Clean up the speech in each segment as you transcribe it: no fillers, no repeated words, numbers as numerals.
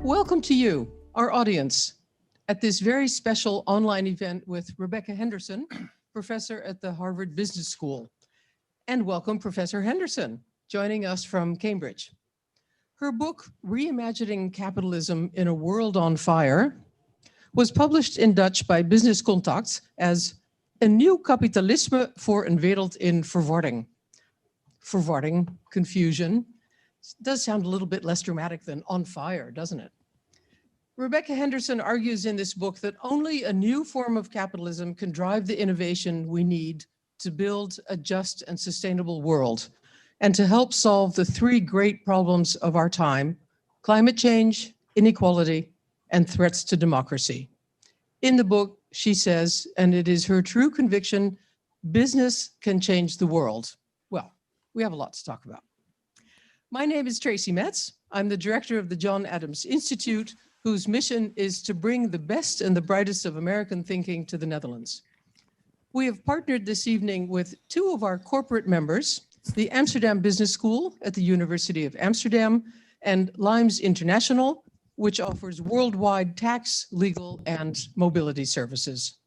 Welcome to you, our audience, at this very special online event with Rebecca Henderson, professor at the Harvard Business School. And welcome Professor Henderson, joining us from Cambridge. Her book, Reimagining Capitalism in a World on Fire, was published in Dutch by Business Contacts as Een nieuw kapitalisme voor een wereld in verwarding. Verwarding, confusion. Does sound a little bit less dramatic than on fire, doesn't it? Rebecca Henderson argues in this book that only a new form of capitalism can drive the innovation we need to build a just and sustainable world and to help solve the three great problems of our time: climate change, inequality, and threats to democracy. In the book, she says, and it is her true conviction, business can change the world. Well, we have a lot to talk about. My name is Tracy Metz. I'm the director of the John Adams Institute, whose mission is to bring the best and the brightest of American thinking to the Netherlands. We have partnered this evening with two of our corporate members, the Amsterdam Business School at the University of Amsterdam and Limes International, which offers worldwide tax, legal, and mobility services.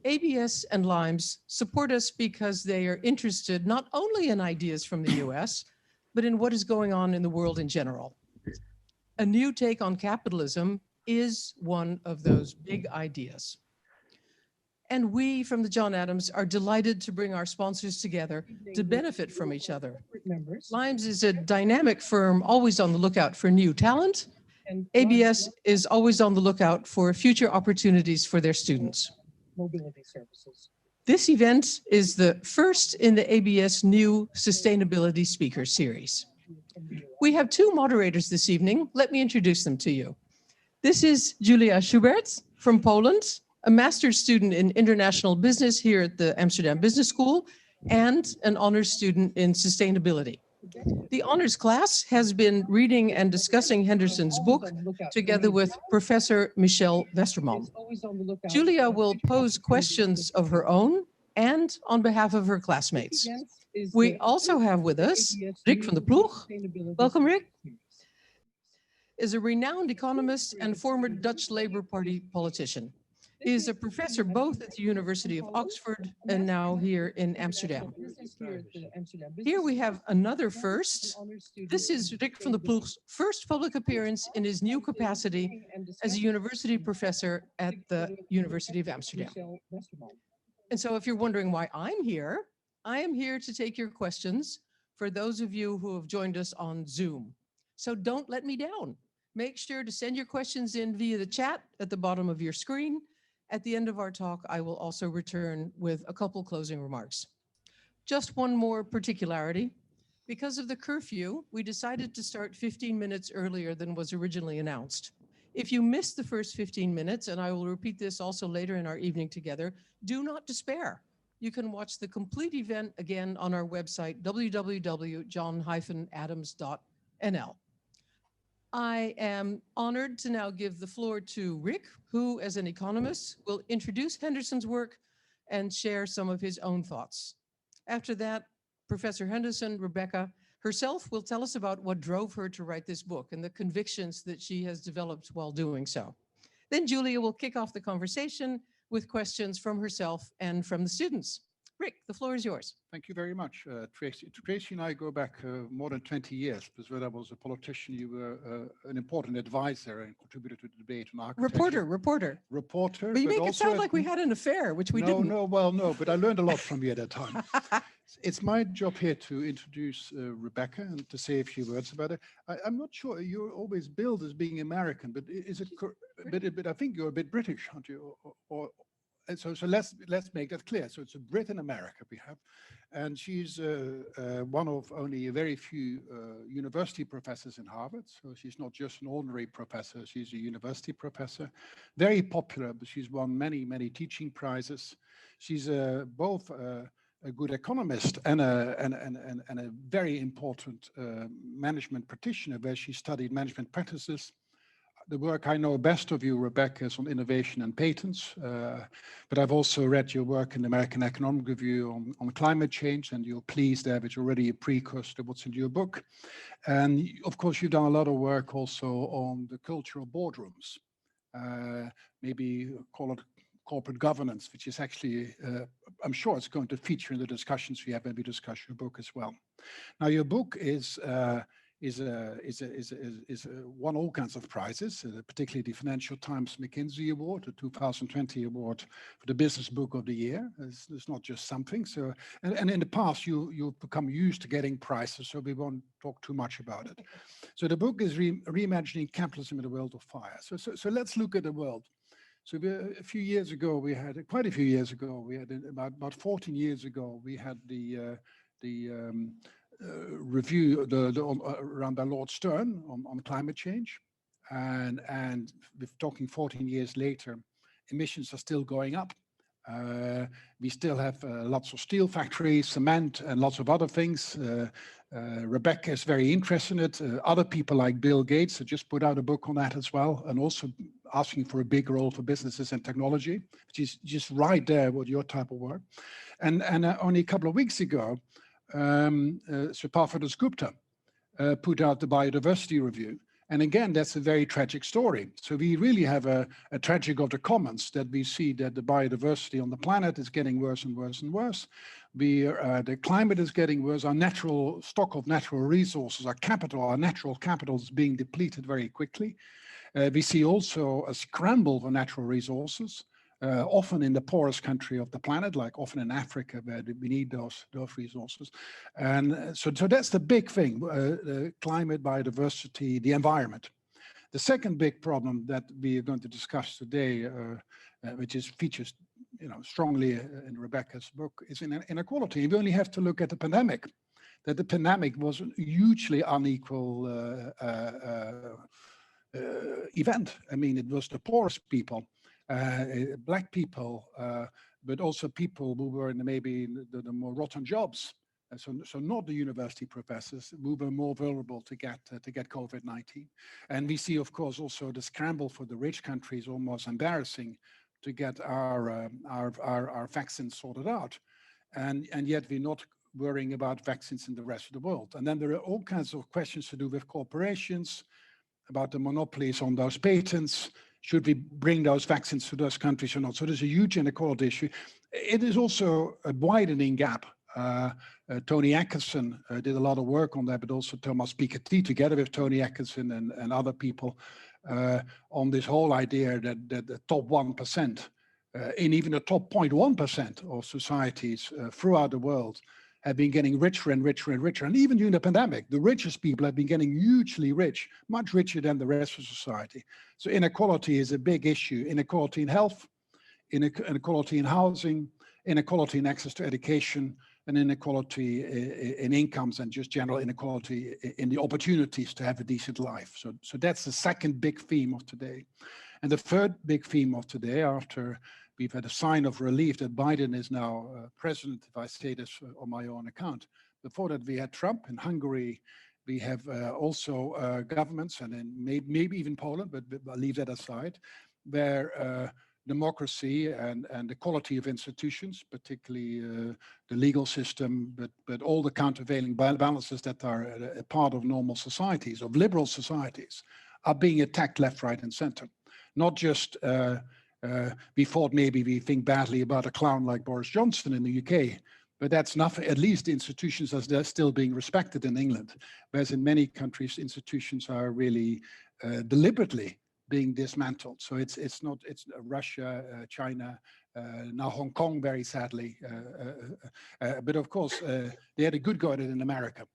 ABS and Limes support us because they are interested not only in ideas from the US, but in what is going on in the world in general. A new take on capitalism is one of those big ideas. And we from the John Adams are delighted to bring our sponsors together to benefit from each other. Limes is a dynamic firm always on the lookout for new talent. ABS is always on the lookout for future opportunities for their students. Mobility services. This event is the first in the ABS new Sustainability Speaker Series. We have two moderators this evening. Let me introduce them to you. This is Julia Schubert from Poland, a master's student in international business here at the Amsterdam Business School and an honors student in sustainability. The honors class has been reading and discussing Henderson's book together with Professor Michel Westerman. Julia will pose questions of her own and on behalf of her classmates. We also have with us Rick van der Ploeg. Welcome, Rick. Is a renowned economist and former Dutch Labour Party politician. He is a professor both at the University of Oxford and now here in Amsterdam. Here we have another first. This is Rick van der Ploeg's first public appearance in his new capacity as a university professor at the University of Amsterdam. And so if you're wondering why I'm here, I am here to take your questions for those of you who have joined us on Zoom. So don't let me down. Make sure to send your questions in via the chat at the bottom of your screen. At the end of our talk, I will also return with a couple closing remarks. Just one more particularity. Because of the curfew, we decided to start 15 minutes earlier than was originally announced. If you missed the first 15 minutes, and I will repeat this also later in our evening together, do not despair. You can watch the complete event again on our website, www.john-adams.nl. I am honored to now give the floor to Rick, who, as an economist, will introduce Henderson's work and share some of his own thoughts. After that, Professor Henderson, Rebecca, herself will tell us about what drove her to write this book and the convictions that she has developed while doing so. Then Julia will kick off the conversation with questions from herself and from the students. Rick, the floor is yours. Thank you very much, Tracy. Tracy and I go back more than 20 years, because when I was a politician, you were an important advisor and contributor to the debate on architecture. Reporter. But you make it sound like we had an affair, which we didn't. No, but I learned a lot from you at that time. It's my job here to introduce Rebecca and to say a few words about it. I'm not sure, you're always billed as being American, but is it? But I think you're a bit British, aren't you? So let's make that clear. So it's a Brit in America we have, and she's one of only a very few university professors in Harvard. So she's not just an ordinary professor, she's a university professor. Very popular, but she's won many, many teaching prizes. She's both a good economist and a very important management practitioner, where she studied management practices, the work I know best of you, Rebecca, is on innovation and patents. But I've also read your work in the American Economic Review on climate change, and you're pleased there, which already a precursor to what's in your book. And of course, you've done a lot of work also on the culture of boardrooms. Maybe call it corporate governance, which is actually, I'm sure it's going to feature in the discussions we have when we discuss your book as well. Now, your book is won all kinds of prizes, particularly the Financial Times McKinsey Award, the 2020 award for the Business Book of the Year. It's not just something. So, and in the past, you've become used to getting prizes, so we won't talk too much about it. So the book is Reimagining Capitalism in the World of Fire. So let's look at the world. So a few years ago, we had quite a few years ago, we had about 14 years ago, we had the review around by Lord Stern on climate change, and we're talking 14 years later, emissions are still going up. We still have lots of steel factories, cement, and lots of other things. Rebecca is very interested in it. Other people like Bill Gates have just put out a book on that as well, and also asking for a big role for businesses and technology, which is just right there with your type of work. And only a couple of weeks ago, Sir Parvati Gupta put out the Biodiversity Review. And again, that's a very tragic story. So we really have a tragic of the commons, that we see that the biodiversity on the planet is getting worse and worse and worse. The climate is getting worse. Our natural stock of natural resources, our natural capital is being depleted very quickly. We see also a scramble for natural resources, often in the poorest country of the planet, like often in Africa, where we need those resources. And so that's the big thing, the climate, biodiversity, the environment. The second big problem that we are going to discuss today, which features strongly in Rebecca's book, is inequality. We only have to look at the pandemic, that the pandemic was a hugely unequal event. I mean, it was the poorest people, Black people, but also people who were in maybe the more rotten jobs. So not the university professors, who were more vulnerable to get COVID-19. And we see, of course, also the scramble for the rich countries, almost embarrassing, to get our vaccines sorted out. And yet we're not worrying about vaccines in the rest of the world. And then there are all kinds of questions to do with corporations, about the monopolies on those patents. Should we bring those vaccines to those countries or not? So there's a huge inequality issue. It is also a widening gap. Tony Atkinson did a lot of work on that, but also Thomas Piketty, together with Tony Atkinson and other people, on this whole idea that the top 1%, and even the top 0.1% of societies throughout the world have been getting richer and richer and richer. And even during the pandemic, the richest people have been getting hugely rich, much richer than the rest of society. So inequality is a big issue. Inequality in health, inequality in housing, inequality in access to education, and inequality in incomes, and just general inequality in the opportunities to have a decent life. So that's the second big theme of today. And the third big theme of today, after we've had a sign of relief that Biden is now president, if I say this on my own account. Before that, we had Trump. In Hungary, we have also governments, and then maybe even Poland, but I'll leave that aside, where democracy and the quality of institutions, particularly the legal system, but all the countervailing balances that are a part of normal societies, of liberal societies, are being attacked left, right, and center. Not just we thought maybe we think badly about a clown like Boris Johnson in the UK, but that's nothing. At least the institutions are still being respected in England, whereas in many countries, institutions are really deliberately being dismantled. So it's Russia, China, now Hong Kong, very sadly. But of course, they had a good go at it in America.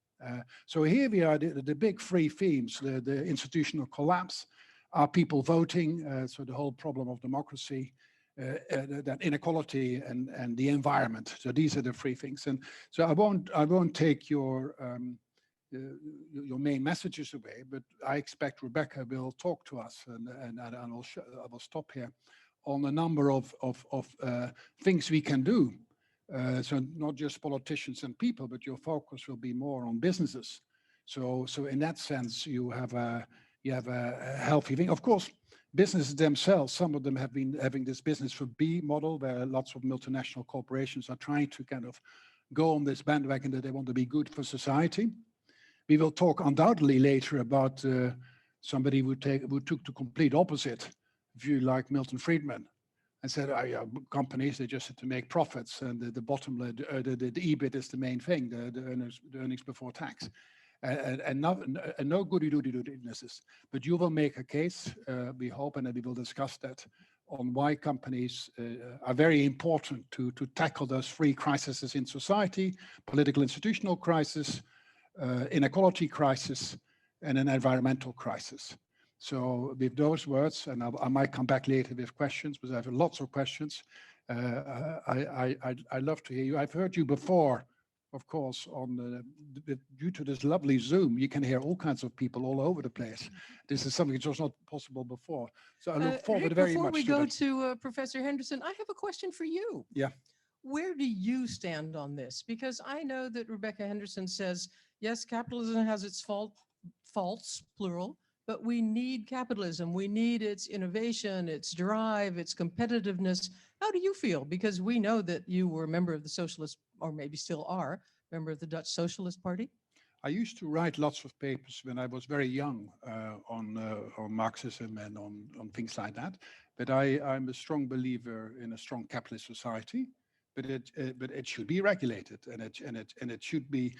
So here we are, the big three themes: the institutional collapse, are people voting, so the whole problem of democracy, that inequality, and the environment. So these are the three things. And so I won't take your main messages away, but I expect Rebecca will talk to us, and I will stop here on a number of things we can do. So not just politicians and people, but your focus will be more on businesses. So in that sense, you have you have a healthy thing. Of course, businesses themselves, some of them have been having this business for B model, where lots of multinational corporations are trying to kind of go on this bandwagon that they want to be good for society. We will talk undoubtedly later about somebody who took the complete opposite view, like Milton Friedman, and said, companies, they just have to make profits, and the bottom line, the EBIT is the main thing, the earnings before tax. And no goody-goody-goody-goodnesses. But you will make a case, we hope, and we will discuss that, on why companies are very important to tackle those three crises in society: political institutional crisis, inequality crisis, and an environmental crisis. So with those words, and I might come back later with questions, because I have lots of questions. I love to hear you. I've heard you before, of course, due to this lovely Zoom, you can hear all kinds of people all over the place. This is something that was not possible before. So I look forward Rick, very before much we to go that. to Professor Henderson, I have a question for you. Yeah. Where do you stand on this? Because I know that Rebecca Henderson says, yes, capitalism has its faults, plural, but we need capitalism. We need its innovation, its drive, its competitiveness. How do you feel? Because we know that you were a member of the Socialist, or maybe still are, member of the Dutch Socialist Party. I used to write lots of papers when I was very young on Marxism and on things like that. But I'm a strong believer in a strong capitalist society. But it should be regulated, and it should be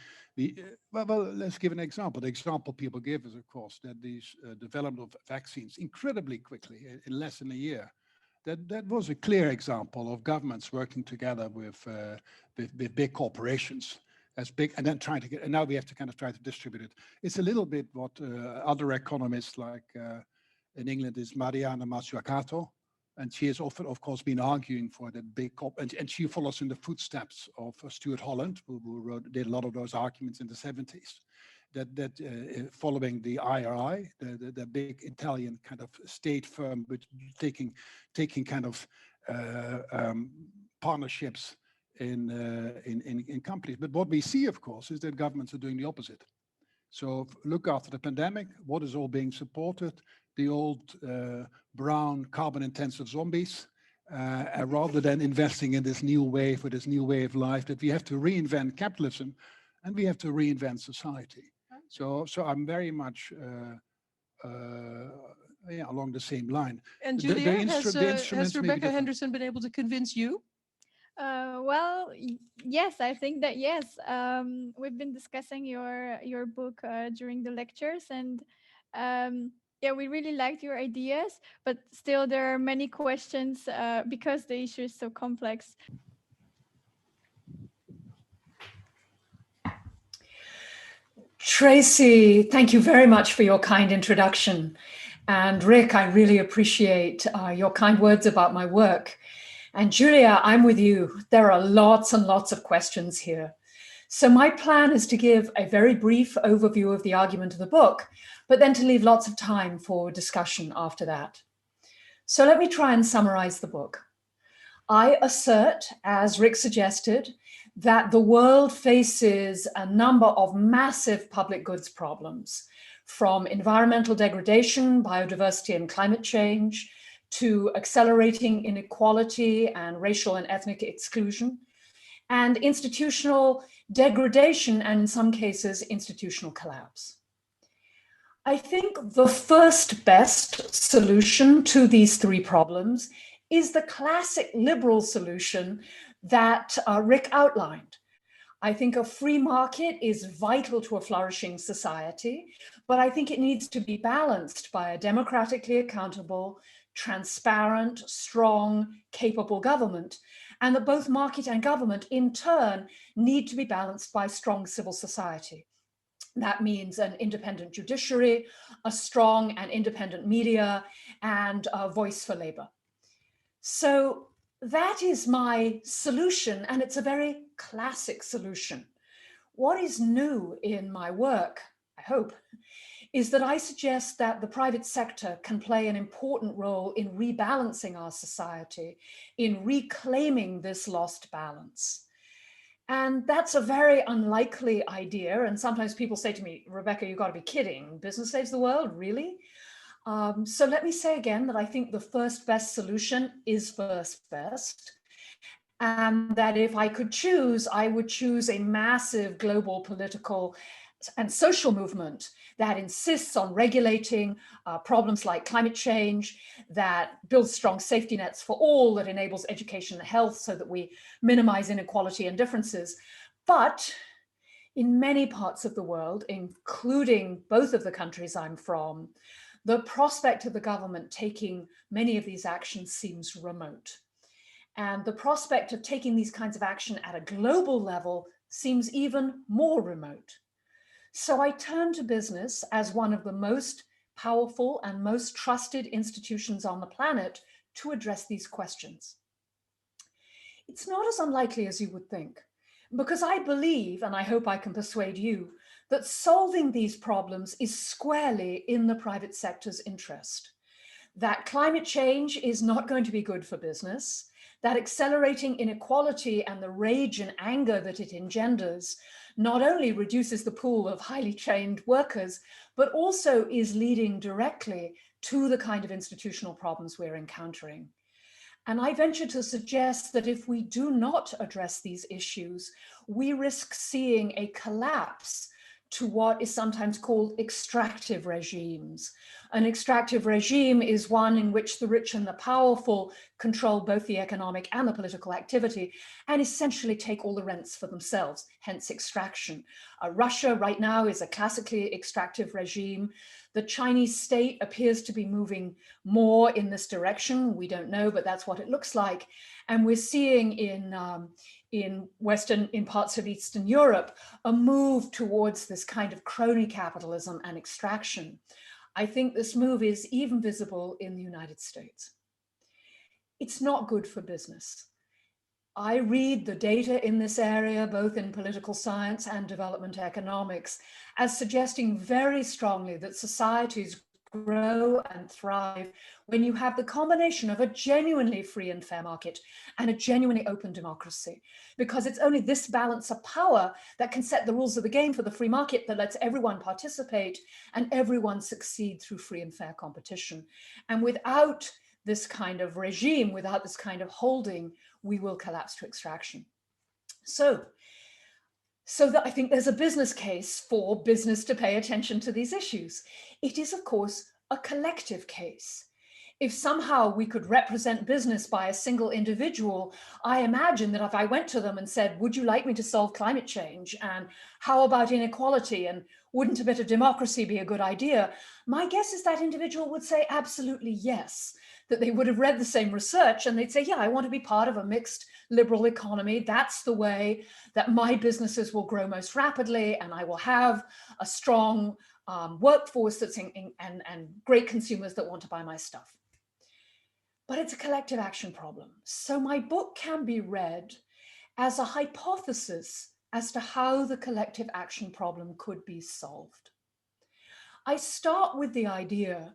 well. Let's give an example. The example people give is, of course, that these development of vaccines incredibly quickly, in less than a year. That was a clear example of governments working together with big corporations as big, and then trying to get. And now we have to kind of try to distribute it. It's a little bit what other economists like in England is Mariana Mazzucato. And she has often, of course, been arguing for the big and she follows in the footsteps of Stuart Holland, who did a lot of those arguments in the 70s. That following the IRI, the big Italian kind of state firm, but taking kind of partnerships in companies. But what we see, of course, is that governments are doing the opposite. So look after the pandemic, what is all being supported? The old brown carbon-intensive zombies, rather than investing in this new wave or this new way of life, that we have to reinvent capitalism and we have to reinvent society. So I'm very much along the same line. And Julia, has Rebecca different. Henderson been able to convince you? Well, yes, I think that yes. We've been discussing your book during the lectures, and yeah, we really liked your ideas, but still there are many questions because the issue is so complex. Tracy, thank you very much for your kind introduction. And Rick, I really appreciate your kind words about my work. And Julia, I'm with you. There are lots and lots of questions here. So my plan is to give a very brief overview of the argument of the book, but then to leave lots of time for discussion after that. So let me try and summarize the book. I assert, as Rick suggested, that the world faces a number of massive public goods problems, from environmental degradation, biodiversity and climate change, to accelerating inequality and racial and ethnic exclusion, and institutional degradation, and in some cases, institutional collapse. I think the first best solution to these three problems is the classic liberal solution that Rick outlined. I think a free market is vital to a flourishing society, but I think it needs to be balanced by a democratically accountable, transparent, strong, capable government, and that both market and government in turn need to be balanced by strong civil society. That means an independent judiciary, a strong and independent media, and a voice for labor. So that is my solution, and it's a very classic solution. What is new in my work, I hope, is that I suggest that the private sector can play an important role in rebalancing our society, in reclaiming this lost balance. And that's a very unlikely idea. And sometimes people say to me, Rebecca, you've got to be kidding. Business saves the world, really? So let me say again that I think the first best solution is first best. And that if I could choose, I would choose a massive global political and social movement that insists on regulating problems like climate change, that builds strong safety nets for all, that enables education and health so that we minimize inequality and differences. But in many parts of the world, including both of the countries I'm from, the prospect of the government taking many of these actions seems remote. And the prospect of taking these kinds of action at a global level seems even more remote. So I turn to business as one of the most powerful and most trusted institutions on the planet to address these questions. It's not as unlikely as you would think, because I believe, and I hope I can persuade you, that solving these problems is squarely in the private sector's interest. That climate change is not going to be good for business, that accelerating inequality and the rage and anger that it engenders not only reduces the pool of highly trained workers, but also is leading directly to the kind of institutional problems we're encountering. And I venture to suggest that if we do not address these issues, we risk seeing a collapse to what is sometimes called extractive regimes. An extractive regime is one in which the rich and the powerful control both the economic and the political activity and essentially take all the rents for themselves, hence extraction. Russia right now is a classically extractive regime. The Chinese state appears to be moving more in this direction. We don't know, but that's what it looks like. And we're seeing in parts of Eastern Europe, a move towards this kind of crony capitalism and extraction. I think this move is even visible in the United States. It's not good for business. I read the data in this area, both in political science and development economics, as suggesting very strongly that societies grow and thrive when you have the combination of a genuinely free and fair market and a genuinely open democracy, because it's only this balance of power that can set the rules of the game for the free market that lets everyone participate and everyone succeed through free and fair competition. And without this kind of regime, without this kind of holding, we will collapse to extraction. So that I think there's a business case for business to pay attention to these issues. It is, of course, a collective case. If somehow we could represent business by a single individual, I imagine that if I went to them and said, would you like me to solve climate change? And how about inequality? And wouldn't a bit of democracy be a good idea? My guess is that individual would say absolutely yes, that they would have read the same research and they'd say, yeah, I want to be part of a mixed liberal economy. That's the way that my businesses will grow most rapidly, and I will have a strong workforce that's and great consumers that want to buy my stuff. But it's a collective action problem. So my book can be read as a hypothesis as to how the collective action problem could be solved. I start with the idea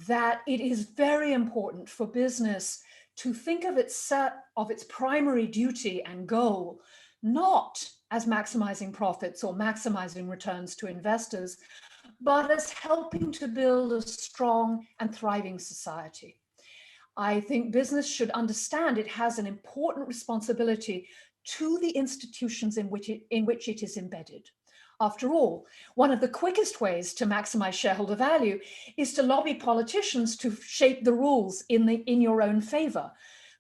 that it is very important for business to think of its primary duty and goal, not as maximizing profits or maximizing returns to investors, but as helping to build a strong and thriving society. I think business should understand it has an important responsibility to the institutions in which it is embedded. After all, one of the quickest ways to maximize shareholder value is to lobby politicians to shape the rules in your own favor.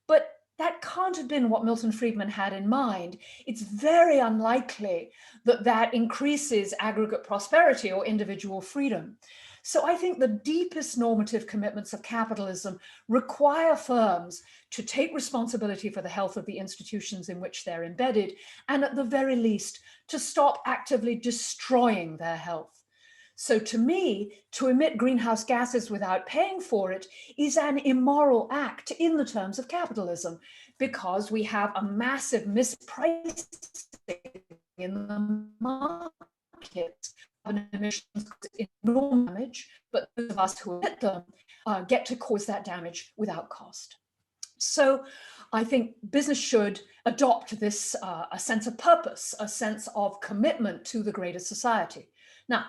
But that can't have been what Milton Friedman had in mind. It's very unlikely that that increases aggregate prosperity or individual freedom. So I think the deepest normative commitments of capitalism require firms to take responsibility for the health of the institutions in which they're embedded, and at the very least, to stop actively destroying their health. So to me, to emit greenhouse gases without paying for it is an immoral act in the terms of capitalism, because we have a massive mispricing in the market. Emissions enormous damage, but those of us who emit them get to cause that damage without cost. So I think business should adopt this a sense of purpose, a sense of commitment to the greater society. Now,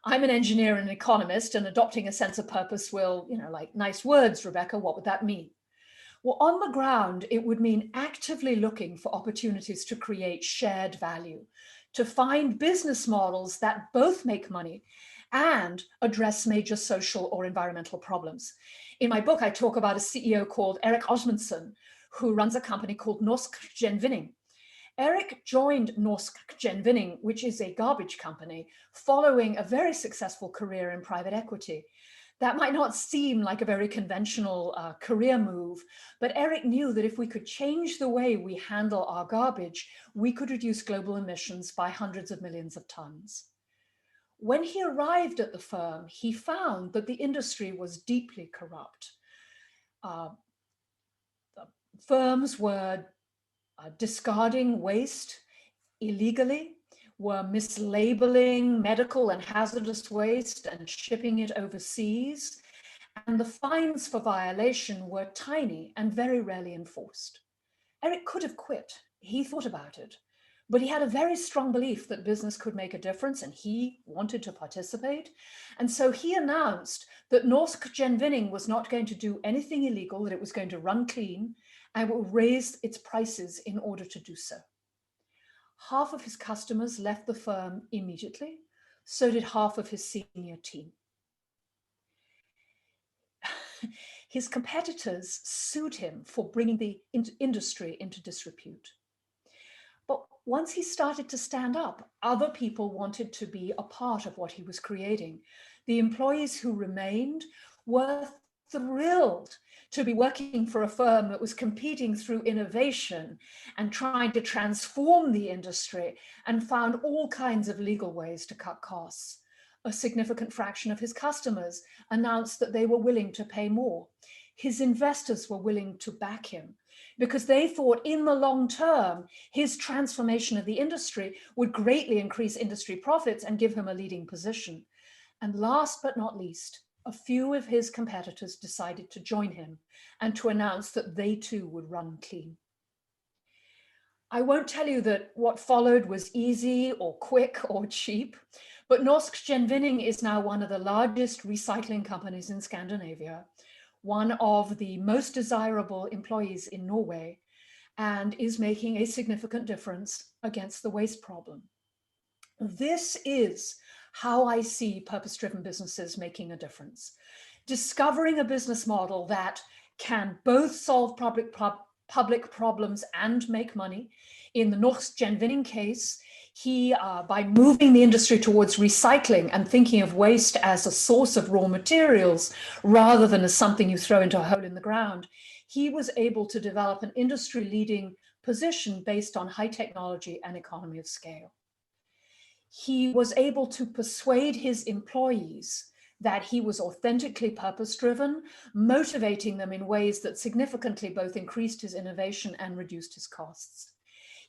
I'm an engineer and an economist, and adopting a sense of purpose will, like nice words, Rebecca, what would that mean? Well, on the ground, it would mean actively looking for opportunities to create shared value, to find business models that both make money and address major social or environmental problems. In my book, I talk about a CEO called Erik Osmundson, who runs a company called Norsk Gjenvinning. Erik joined Norsk Gjenvinning, which is a garbage company, following a very successful career in private equity. That might not seem like a very conventional career move, but Erik knew that if we could change the way we handle our garbage, we could reduce global emissions by hundreds of millions of tons. When he arrived at the firm, he found that the industry was deeply corrupt. Firms were discarding waste illegally, were mislabeling medical and hazardous waste and shipping it overseas, and the fines for violation were tiny and very rarely enforced. Erik could have quit. He thought about it, but he had a very strong belief that business could make a difference, and he wanted to participate. And so he announced that Norsk Gjenvinning was not going to do anything illegal, that it was going to run clean and will raise its prices in order to do so. Half of his customers left the firm immediately. So did half of his senior team. His competitors sued him for bringing the industry into disrepute. But once he started to stand up, other people wanted to be a part of what he was creating. The employees who remained were thrilled to be working for a firm that was competing through innovation and trying to transform the industry, and found all kinds of legal ways to cut costs. A significant fraction of his customers announced that they were willing to pay more. His investors were willing to back him because they thought in the long term, his transformation of the industry would greatly increase industry profits and give him a leading position. And last but not least, a few of his competitors decided to join him and to announce that they too would run clean. I won't tell you that what followed was easy or quick or cheap, but Norsk Gjenvinning is now one of the largest recycling companies in Scandinavia, one of the most desirable employees in Norway, and is making a significant difference against the waste problem. This is how I see purpose-driven businesses making a difference. Discovering a business model that can both solve public problems and make money. In the Norsk Gjenvinning case, he, by moving the industry towards recycling and thinking of waste as a source of raw materials rather than as something you throw into a hole in the ground, he was able to develop an industry-leading position based on high technology and economy of scale. He was able to persuade his employees that he was authentically purpose-driven, motivating them in ways that significantly both increased his innovation and reduced his costs.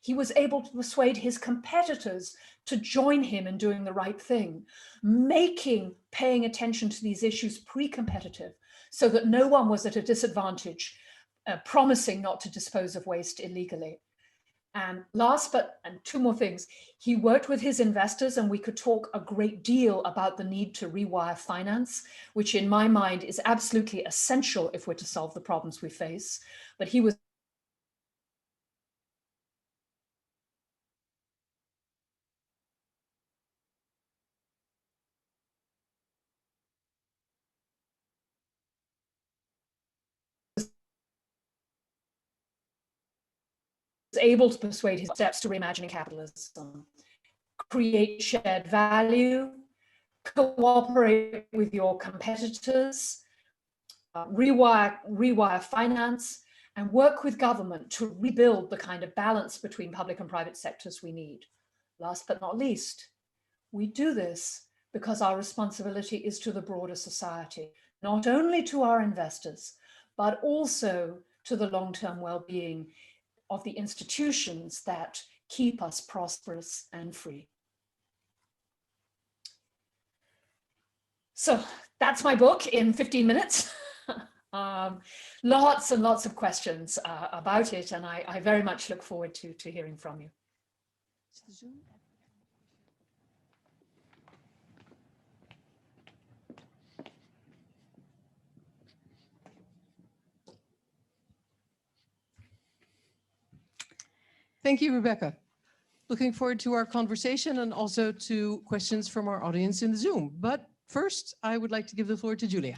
He was able to persuade his competitors to join him in doing the right thing, making paying attention to these issues pre-competitive so that no one was at a disadvantage, promising not to dispose of waste illegally. And two more things. He worked with his investors, and we could talk a great deal about the need to rewire finance, which in my mind is absolutely essential if we're to solve the problems we face. But he was able to persuade his steps to reimagining capitalism, create shared value, cooperate with your competitors, rewire finance, and work with government to rebuild the kind of balance between public and private sectors we need. Last but not least, we do this because our responsibility is to the broader society, not only to our investors, but also to the long-term well-being of the institutions that keep us prosperous and free. So that's my book in 15 minutes. Lots and lots of questions about it, and I very much look forward to hearing from you. Thank you, Rebecca. Looking forward to our conversation and also to questions from our audience in the Zoom. But first, I would like to give the floor to Julia.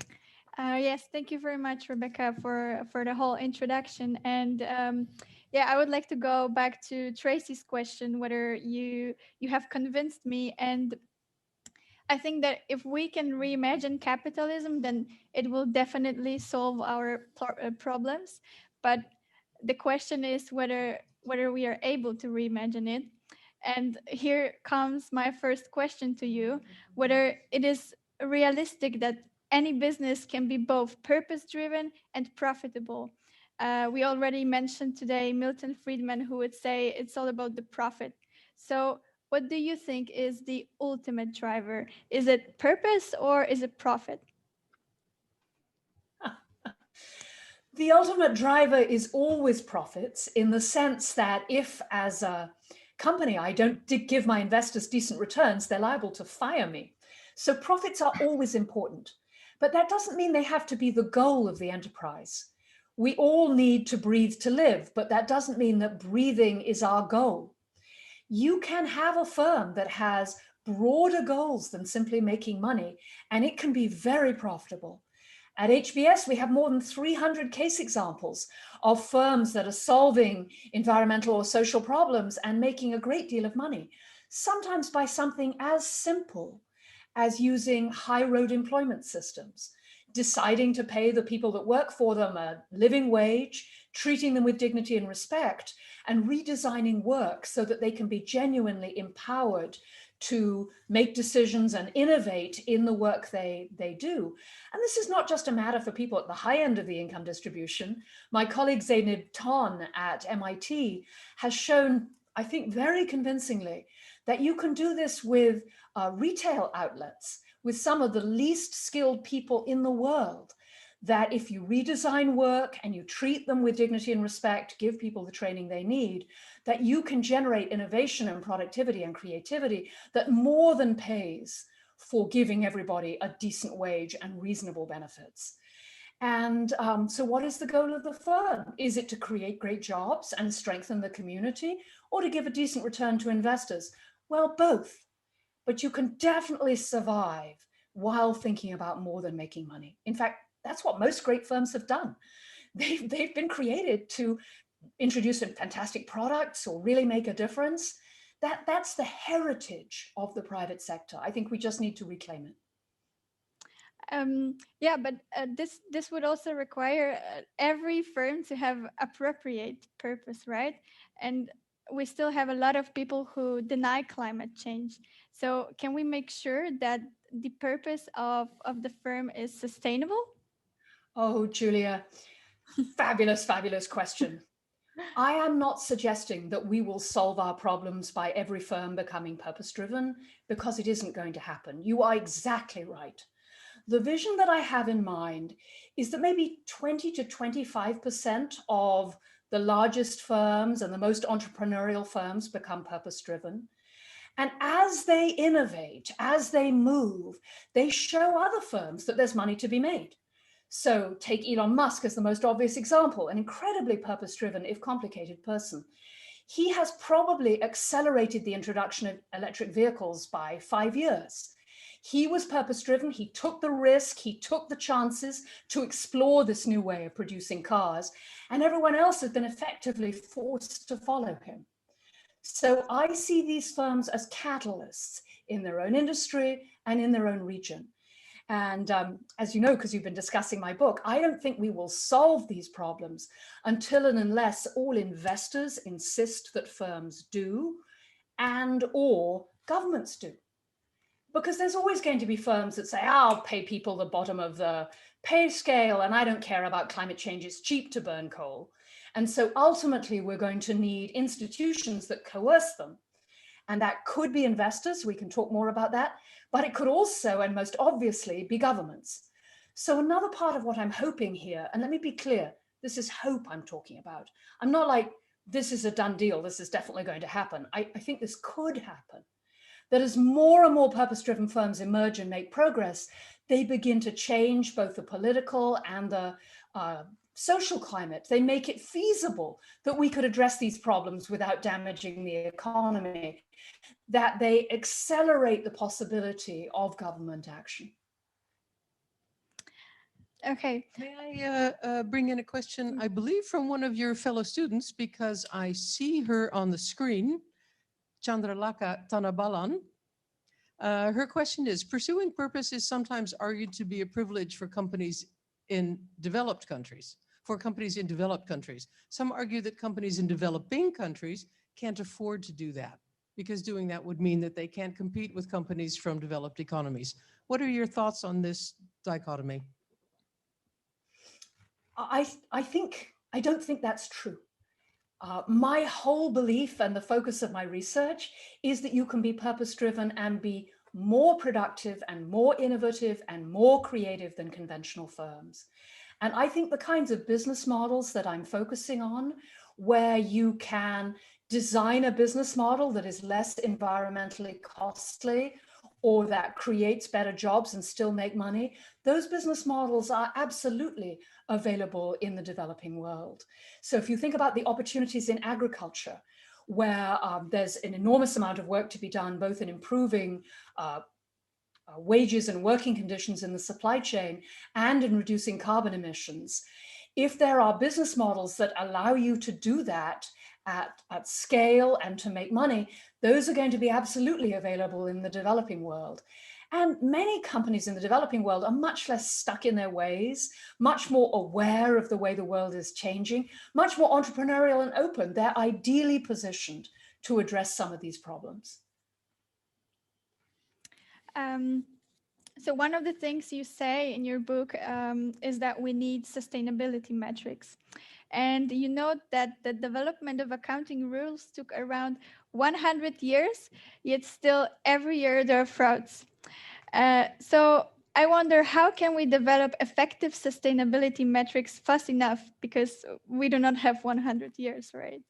Yes, thank you very much, Rebecca, for the whole introduction. And yeah, I would like to go back to Tracy's question, whether you have convinced me. And I think that if we can reimagine capitalism, then it will definitely solve our problems. But the question is whether we are able to reimagine it. And here comes my first question to you, whether it is realistic that any business can be both purpose-driven and profitable. We already mentioned today Milton Friedman, who would say it's all about the profit. So what do you think is the ultimate driver? Is it purpose or is it profit? The ultimate driver is always profits, in the sense that if, as a company, I don't give my investors decent returns, they're liable to fire me. So profits are always important, but that doesn't mean they have to be the goal of the enterprise. We all need to breathe to live, but that doesn't mean that breathing is our goal. You can have a firm that has broader goals than simply making money, and it can be very profitable. At HBS, we have more than 300 case examples of firms that are solving environmental or social problems and making a great deal of money, sometimes by something as simple as using high road employment systems, deciding to pay the people that work for them a living wage, treating them with dignity and respect, and redesigning work so that they can be genuinely empowered to make decisions and innovate in the work they do. And this is not just a matter for people at the high end of the income distribution. My colleague Zeynep Ton at MIT has shown, I think very convincingly, that you can do this with retail outlets, with some of the least skilled people in the world, that if you redesign work and you treat them with dignity and respect, give people the training they need, that you can generate innovation and productivity and creativity that more than pays for giving everybody a decent wage and reasonable benefits. And so what is the goal of the firm? Is it to create great jobs and strengthen the community, or to give a decent return to investors? Well, both. But you can definitely survive while thinking about more than making money. In fact, that's what most great firms have done. They've been created to introduce fantastic products or really make a difference. That's the heritage of the private sector. I think we just need to reclaim it. Yeah, but this would also require every firm to have appropriate purpose, right? And we still have a lot of people who deny climate change. So can we make sure that the purpose of the firm is sustainable? Oh, Julia, fabulous, fabulous question. I am not suggesting that we will solve our problems by every firm becoming purpose-driven, because it isn't going to happen. You are exactly right. The vision that I have in mind is that maybe 20 to 25% of the largest firms and the most entrepreneurial firms become purpose-driven. And as they innovate, as they move, they show other firms that there's money to be made. So take Elon Musk as the most obvious example, an incredibly purpose-driven, if complicated person. He has probably accelerated the introduction of electric vehicles by 5 years. He was purpose-driven, he took the risk, he took the chances to explore this new way of producing cars, and everyone else has been effectively forced to follow him. So I see these firms as catalysts in their own industry and in their own region. And as you know, because you've been discussing my book, I don't think we will solve these problems until and unless all investors insist that firms do, and or governments do. Because there's always going to be firms that say, I'll pay people the bottom of the pay scale and I don't care about climate change, it's cheap to burn coal. And so ultimately we're going to need institutions that coerce them. And that could be investors, we can talk more about that, but it could also, and most obviously, be governments. So another part of what I'm hoping here, and let me be clear, this is hope I'm talking about. I'm not like, this is a done deal, this is definitely going to happen. I think this could happen. That as more and more purpose-driven firms emerge and make progress, they begin to change both the political and the social climate. They make it feasible that we could address these problems without damaging the economy, that they accelerate the possibility of government action. Okay. May I bring in a question, I believe from one of your fellow students, because I see her on the screen, Chandralaka Tanabalan. Her question is, pursuing purpose is sometimes argued to be a privilege for companies in developed countries, Some argue that companies in developing countries can't afford to do that because doing that would mean that they can't compete with companies from developed economies. What are your thoughts on this dichotomy? I don't think that's true. My whole belief and the focus of my research is that you can be purpose-driven and be more productive and more innovative and more creative than conventional firms. And I think the kinds of business models that I'm focusing on, where you can design a business model that is less environmentally costly or that creates better jobs and still make money, those business models are absolutely available in the developing world. So if you think about the opportunities in agriculture, where there's an enormous amount of work to be done, both in improving wages and working conditions in the supply chain and in reducing carbon emissions. If there are business models that allow you to do that at scale and to make money, those are going to be absolutely available in the developing world. And many companies in the developing world are much less stuck in their ways, much more aware of the way the world is changing, much more entrepreneurial and open. They're ideally positioned to address some of these problems. So one of the things you say in your book is that we need sustainability metrics. And you note that the development of accounting rules took around 100 years, yet still every year there are frauds. So I wonder, how can we develop effective sustainability metrics fast enough? Because we do not have 100 years, right?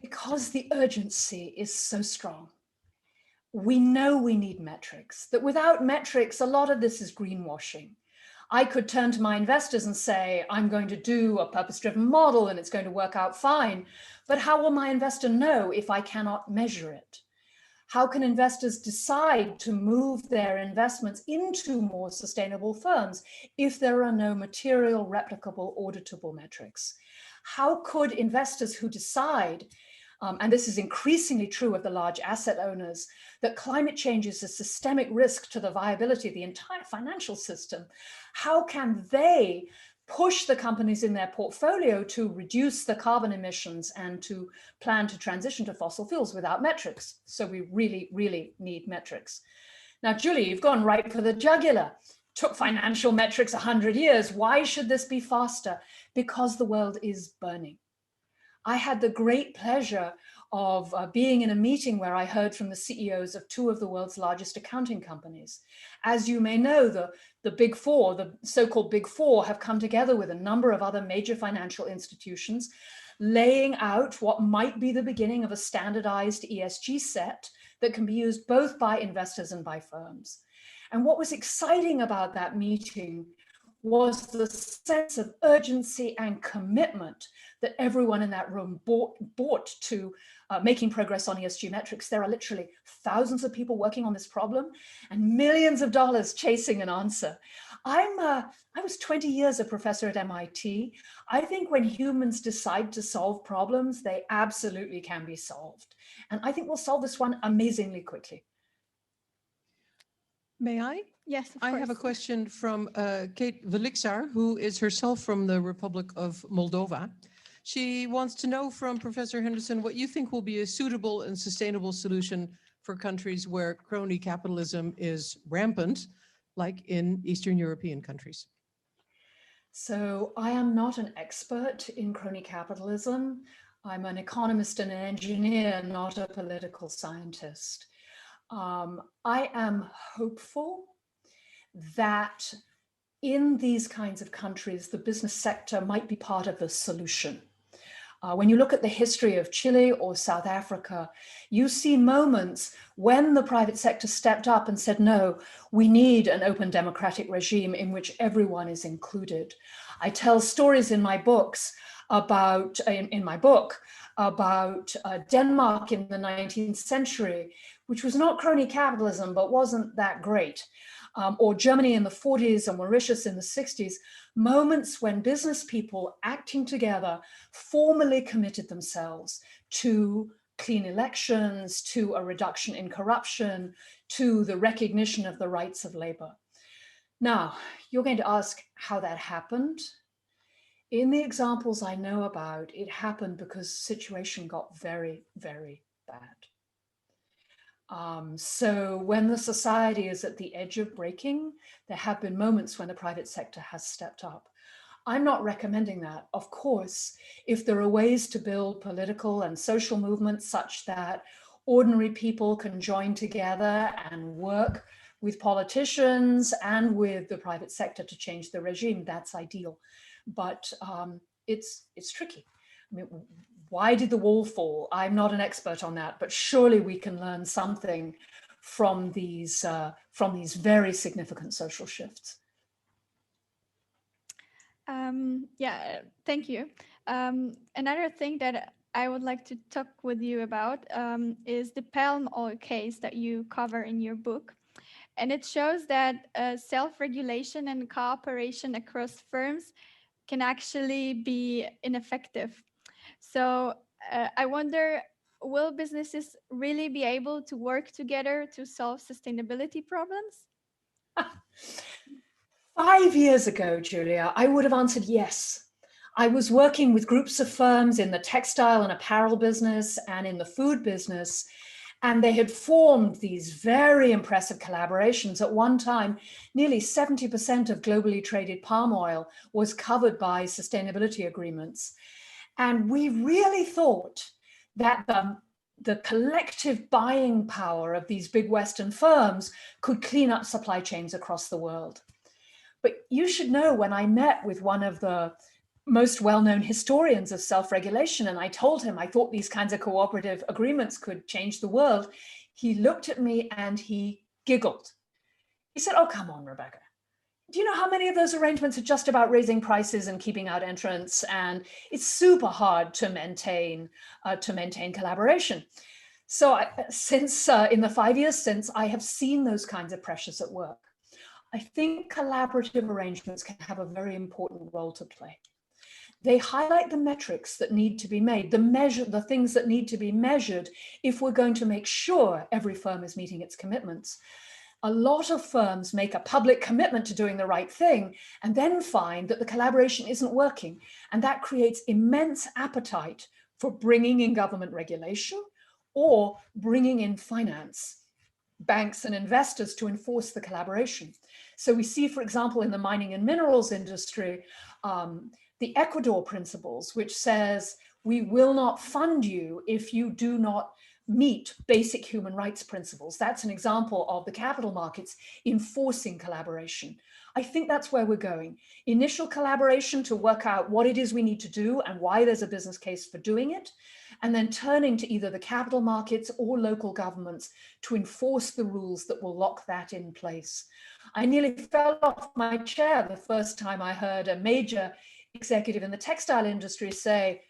Because the urgency is so strong. We know we need metrics, that without metrics, a lot of this is greenwashing. I could turn to my investors and say, I'm going to do a purpose-driven model and it's going to work out fine. But how will my investor know if I cannot measure it? How can investors decide to move their investments into more sustainable firms if there are no material, replicable, auditable metrics? How could investors who decide, and this is increasingly true of the large asset owners, that climate change is a systemic risk to the viability of the entire financial system, how can they push the companies in their portfolio to reduce the carbon emissions and to plan to transition to fossil fuels without metrics? So we really, really need metrics. Now, Julie, you've gone right for the jugular. Took financial metrics 100 years. Why should this be faster? Because the world is burning. I had the great pleasure of being in a meeting where I heard from the CEOs of two of the world's largest accounting companies. As you may know, the Big Four, the so-called Big Four, have come together with a number of other major financial institutions, laying out what might be the beginning of a standardized ESG set that can be used both by investors and by firms. And what was exciting about that meeting was the sense of urgency and commitment that everyone in that room brought to making progress on ESG metrics. There are literally thousands of people working on this problem and millions of dollars chasing an answer. I was 20 years a professor at MIT. I think when humans decide to solve problems, they absolutely can be solved. And I think we'll solve this one amazingly quickly. May I? Yes, of I course. have a question from Kate Velixar, who is herself from the Republic of Moldova. She wants to know from Professor Henderson what you think will be a suitable and sustainable solution for countries where crony capitalism is rampant, like in Eastern European countries. So I am not an expert in crony capitalism. I'm an economist and an engineer, not a political scientist. I am hopeful that in these kinds of countries, the business sector might be part of the solution. When you look at the history of Chile or South Africa, you see moments when the private sector stepped up and said, no, we need an open democratic regime in which everyone is included. I tell stories in my books about, in my book, about Denmark in the 19th century, which was not crony capitalism, but wasn't that great. Or Germany in the 40s and Mauritius in the 60s, moments when business people acting together formally committed themselves to clean elections, to a reduction in corruption, to the recognition of the rights of labor. Now, you're going to ask how that happened. In the examples I know about, it happened because the situation got very, very bad. So when the society is at the edge of breaking, there have been moments when the private sector has stepped up. I'm not recommending that. Of course, if there are ways to build political and social movements such that ordinary people can join together and work with politicians and with the private sector to change the regime, that's ideal. But it's tricky. I mean, why did the wall fall? I'm not an expert on that, but surely we can learn something from these very significant social shifts. Yeah, thank you. Another thing that I would like to talk with you about is the palm oil case that you cover in your book. And it shows that self-regulation and cooperation across firms can actually be ineffective. So I wonder, will businesses really be able to work together to solve sustainability problems? 5 years ago, Julia, I would have answered yes. I was working with groups of firms in the textile and apparel business and in the food business, and they had formed these very impressive collaborations. At one time, nearly 70% of globally traded palm oil was covered by sustainability agreements. And we really thought that the collective buying power of these big Western firms could clean up supply chains across the world. But you should know, when I met with one of the most well-known historians of self-regulation, and I told him I thought these kinds of cooperative agreements could change the world, he looked at me and he giggled. He said, "Oh, come on, Rebecca. Do you know how many of those arrangements are just about raising prices and keeping out entrants? And it's super hard to maintain collaboration." So since in the 5 years since, I have seen those kinds of pressures at work. I think collaborative arrangements can have a very important role to play. They highlight the metrics that need to be made, the things that need to be measured if we're going to make sure every firm is meeting its commitments. A lot of firms make a public commitment to doing the right thing and then find that the collaboration isn't working. And that creates immense appetite for bringing in government regulation or bringing in finance, banks and investors to enforce the collaboration. So we see, for example, in the mining and minerals industry, the Ecuador principles, which says we will not fund you if you do not meet basic human rights principles. That's an example of the capital markets enforcing collaboration. I think that's where we're going. Initial collaboration to work out what it is we need to do and why there's a business case for doing it, and then turning to either the capital markets or local governments to enforce the rules that will lock that in place. I nearly fell off my chair the first time I heard a major executive in the textile industry say,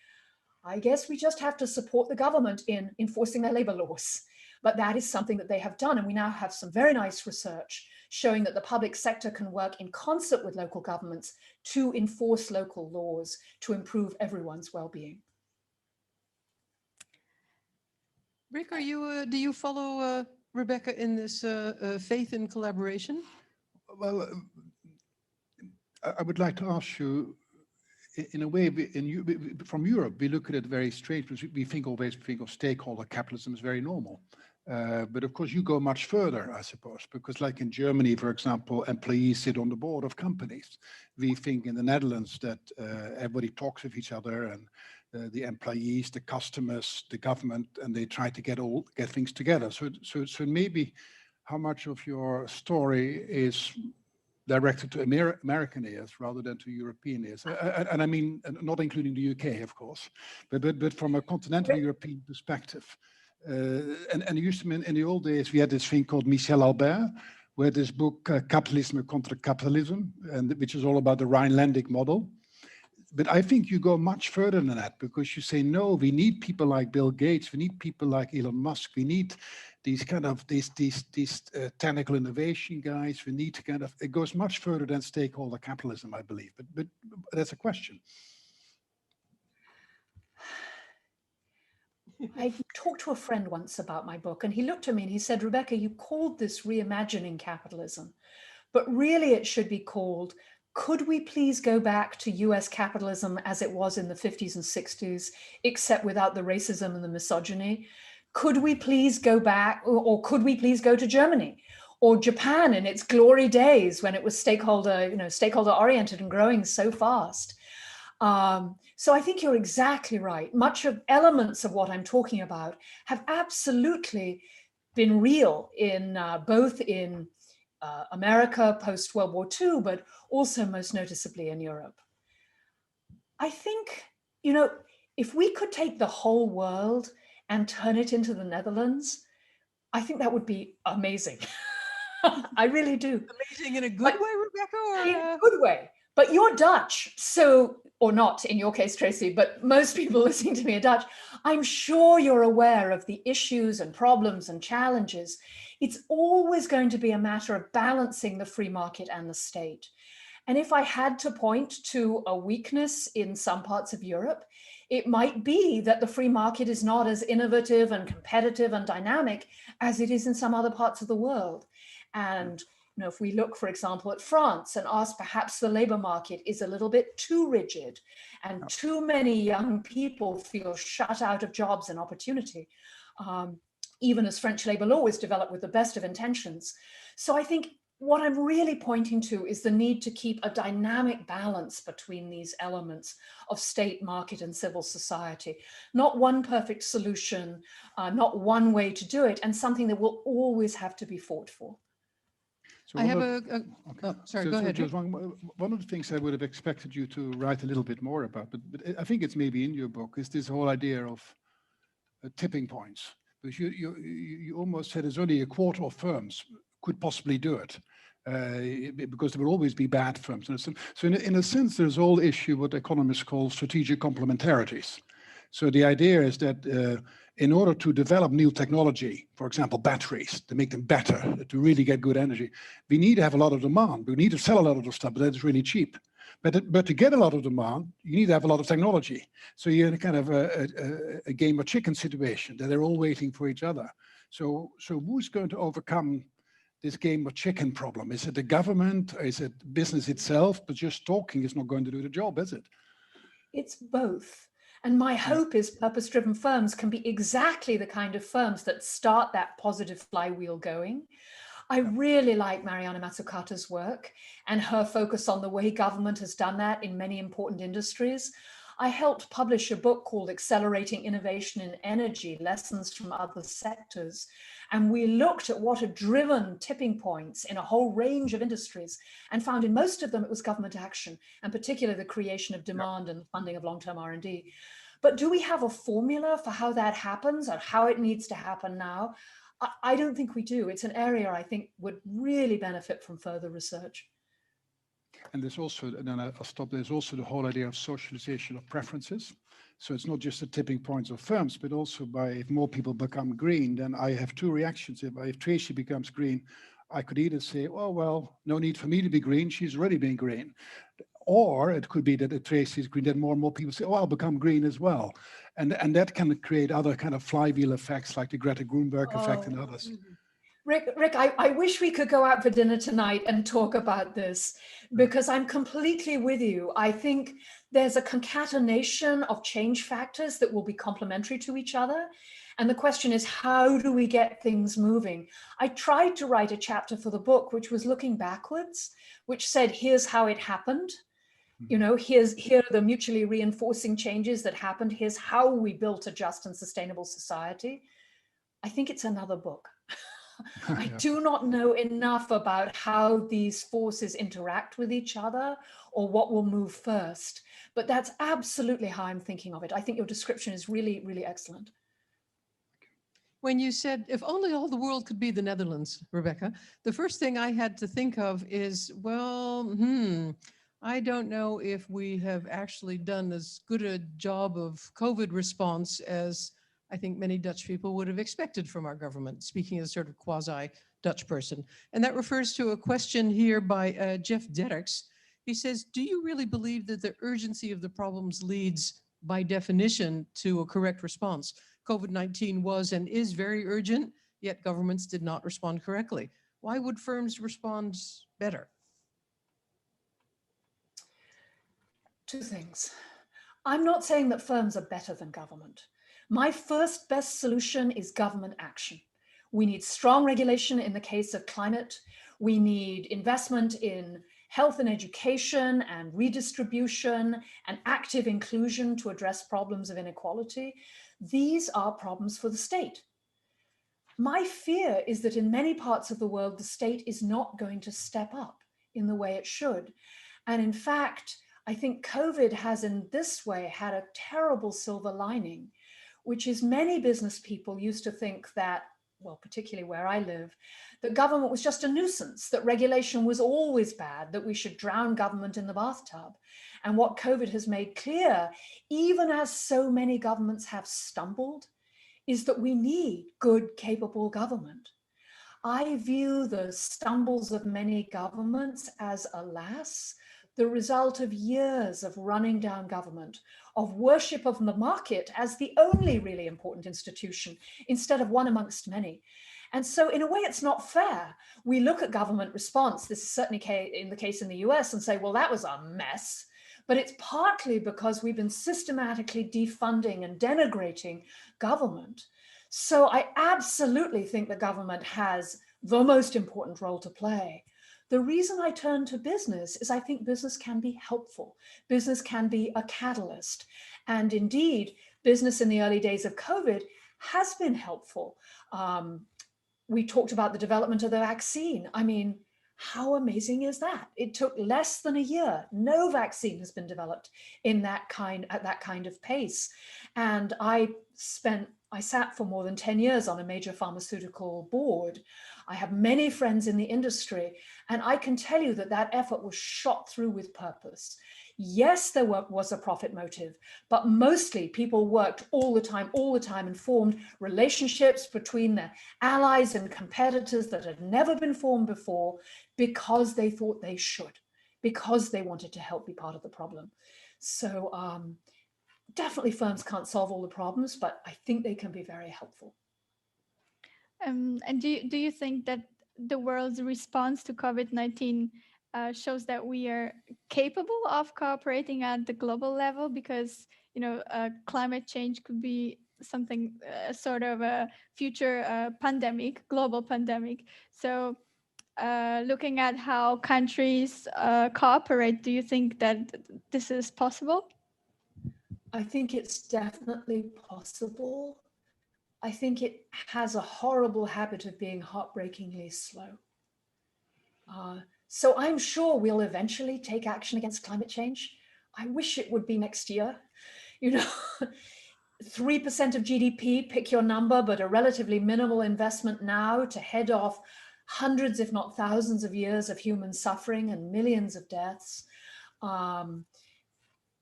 "I guess we just have to support the government in enforcing their labor laws." But that is something that they have done. And we now have some very nice research showing that the public sector can work in concert with local governments to enforce local laws to improve everyone's well-being. Rick, do you follow Rebecca in this faith in collaboration? Well, I would like to ask you, in a way, from Europe, we look at it very strange because we always think of stakeholder capitalism as very normal. But of course, you go much further, I suppose, because like in Germany, for example, employees sit on the board of companies. We think in the Netherlands that everybody talks with each other, and the employees, the customers, the government, and they try to get things together. So maybe how much of your story is directed to American ears rather than to European ears. And I mean, not including the UK, of course, but from a continental European perspective. And it used to mean in the old days, we had this thing called Michel Albert, where this book, Capitalism contra Capitalism, and which is all about the Rhinelandic model. But I think you go much further than that, because you say, no, we need people like Bill Gates, we need people like Elon Musk, we need these kind of these technical innovation guys. We need to kind of, it goes much further than stakeholder capitalism, I believe. But that's a question. I talked to a friend once about my book, and he looked at me and he said, Rebecca, you called this Reimagining Capitalism, but really it should be called, could we please go back to US capitalism as it was in the 50s and 60s, except without the racism and the misogyny? Could we please go back, or could we please go to Germany or Japan in its glory days when it was stakeholder oriented and growing so fast? So I think you're exactly right. Much of elements of what I'm talking about have absolutely been real in both in America post World War II, but also most noticeably in Europe. I think, if we could take the whole world and turn it into the Netherlands, I think that would be amazing. I really do. Amazing in a good way, Rebecca? Or in a good way. But you're Dutch, so, or not in your case, Tracy, but most people listening to me are Dutch. I'm sure you're aware of the issues and problems and challenges. It's always going to be a matter of balancing the free market and the state. And if I had to point to a weakness in some parts of Europe, it might be that the free market is not as innovative and competitive and dynamic as it is in some other parts of the world. And if we look, for example, at France and ask, perhaps the labor market is a little bit too rigid and too many young people feel shut out of jobs and opportunity, even as French labor law was developed with the best of intentions. So I think what I'm really pointing to is the need to keep a dynamic balance between these elements of state, market, and civil society. Not one perfect solution, not one way to do it, and something that will always have to be fought for. So I have sorry, go ahead. Just one of the things I would have expected you to write a little bit more about, but I think it's maybe in your book, is this whole idea of tipping points. Because you almost said there's only a quarter of firms could possibly do it, because there will always be bad firms. So in a sense, there's all issue what economists call strategic complementarities. So the idea is that in order to develop new technology, for example, batteries, to make them better, to really get good energy, we need to have a lot of demand. We need to sell a lot of the stuff, but that's really cheap. But to get a lot of demand, you need to have a lot of technology. So you're in a kind of a game of chicken situation, that they're all waiting for each other. So who's going to overcome this game of chicken problem? Is it the government? Is it business itself? But just talking is not going to do the job, is it? It's both. And my hope is purpose-driven firms can be exactly the kind of firms that start that positive flywheel going. I really like Mariana Mazzucato's work and her focus on the way government has done that in many important industries. I helped publish a book called Accelerating Innovation in Energy, Lessons from Other Sectors. And we looked at what had driven tipping points in a whole range of industries and found in most of them it was government action, and particularly the creation of demand and funding of long-term R&D. But do we have a formula for how that happens or how it needs to happen now? I don't think we do. It's an area I think would really benefit from further research. And there's also, and then I'll stop, there's also the whole idea of socialization of preferences. So it's not just the tipping points of firms, but also by if more people become green, then I have two reactions. If Tracy becomes green, I could either say, oh, well, no need for me to be green. She's already been green. Or it could be that if Tracy is green, then more and more people say, oh, I'll become green as well. And that can create other kind of flywheel effects like the Greta Thunberg effect and others. Rick, I wish we could go out for dinner tonight and talk about this, because I'm completely with you. I think there's a concatenation of change factors that will be complementary to each other. And the question is, how do we get things moving? I tried to write a chapter for the book, which was looking backwards, which said, here's how it happened. Here are the mutually reinforcing changes that happened. Here's how we built a just and sustainable society. I think it's another book. I Yeah. do not know enough about how these forces interact with each other or what will move first. But that's absolutely how I'm thinking of it. I think your description is really, really excellent. When you said, if only all the world could be the Netherlands, Rebecca, the first thing I had to think of is, well, I don't know if we have actually done as good a job of COVID response as I think many Dutch people would have expected from our government, speaking as sort of quasi-Dutch person. And that refers to a question here by Jeff Derricks. He says, do you really believe that the urgency of the problems leads by definition to a correct response? COVID-19 was and is very urgent, yet governments did not respond correctly. Why would firms respond better? Two things. I'm not saying that firms are better than government. My first best solution is government action. We need strong regulation in the case of climate. We need investment in health and education and redistribution and active inclusion to address problems of inequality. These are problems for the state. My fear is that in many parts of the world, the state is not going to step up in the way it should. And in fact, I think COVID has in this way had a terrible silver lining, which is many business people used to think that, well, particularly where I live, that government was just a nuisance, that regulation was always bad, that we should drown government in the bathtub. And what COVID has made clear, even as so many governments have stumbled, is that we need good, capable government. I view the stumbles of many governments as, alas, the result of years of running down government, of worship of the market as the only really important institution, instead of one amongst many. And so in a way, it's not fair. We look at government response, this is certainly in the case in the US, and say, well, that was a mess. But it's partly because we've been systematically defunding and denigrating government. So I absolutely think the government has the most important role to play. The reason I turn to business is I think business can be helpful. Business can be a catalyst. And indeed, business in the early days of COVID has been helpful. We talked about the development of the vaccine. I mean, how amazing is that? It took less than a year. No vaccine has been developed at that kind of pace. And I sat for more than 10 years on a major pharmaceutical board. I have many friends in the industry, and I can tell you that that effort was shot through with purpose. Yes, there was a profit motive, but mostly people worked all the time and formed relationships between their allies and competitors that had never been formed before because they thought they should, because they wanted to help be part of the problem. So definitely firms can't solve all the problems, but I think they can be very helpful. And do you think that the world's response to COVID-19 shows that we are capable of cooperating at the global level? Because, climate change could be something, sort of a future pandemic, global pandemic. So looking at how countries cooperate, do you think that this is possible? I think it's definitely possible. I think it has a horrible habit of being heartbreakingly slow. So I'm sure we'll eventually take action against climate change. I wish it would be next year. 3% of GDP, pick your number, but a relatively minimal investment now to head off hundreds, if not thousands of years of human suffering and millions of deaths.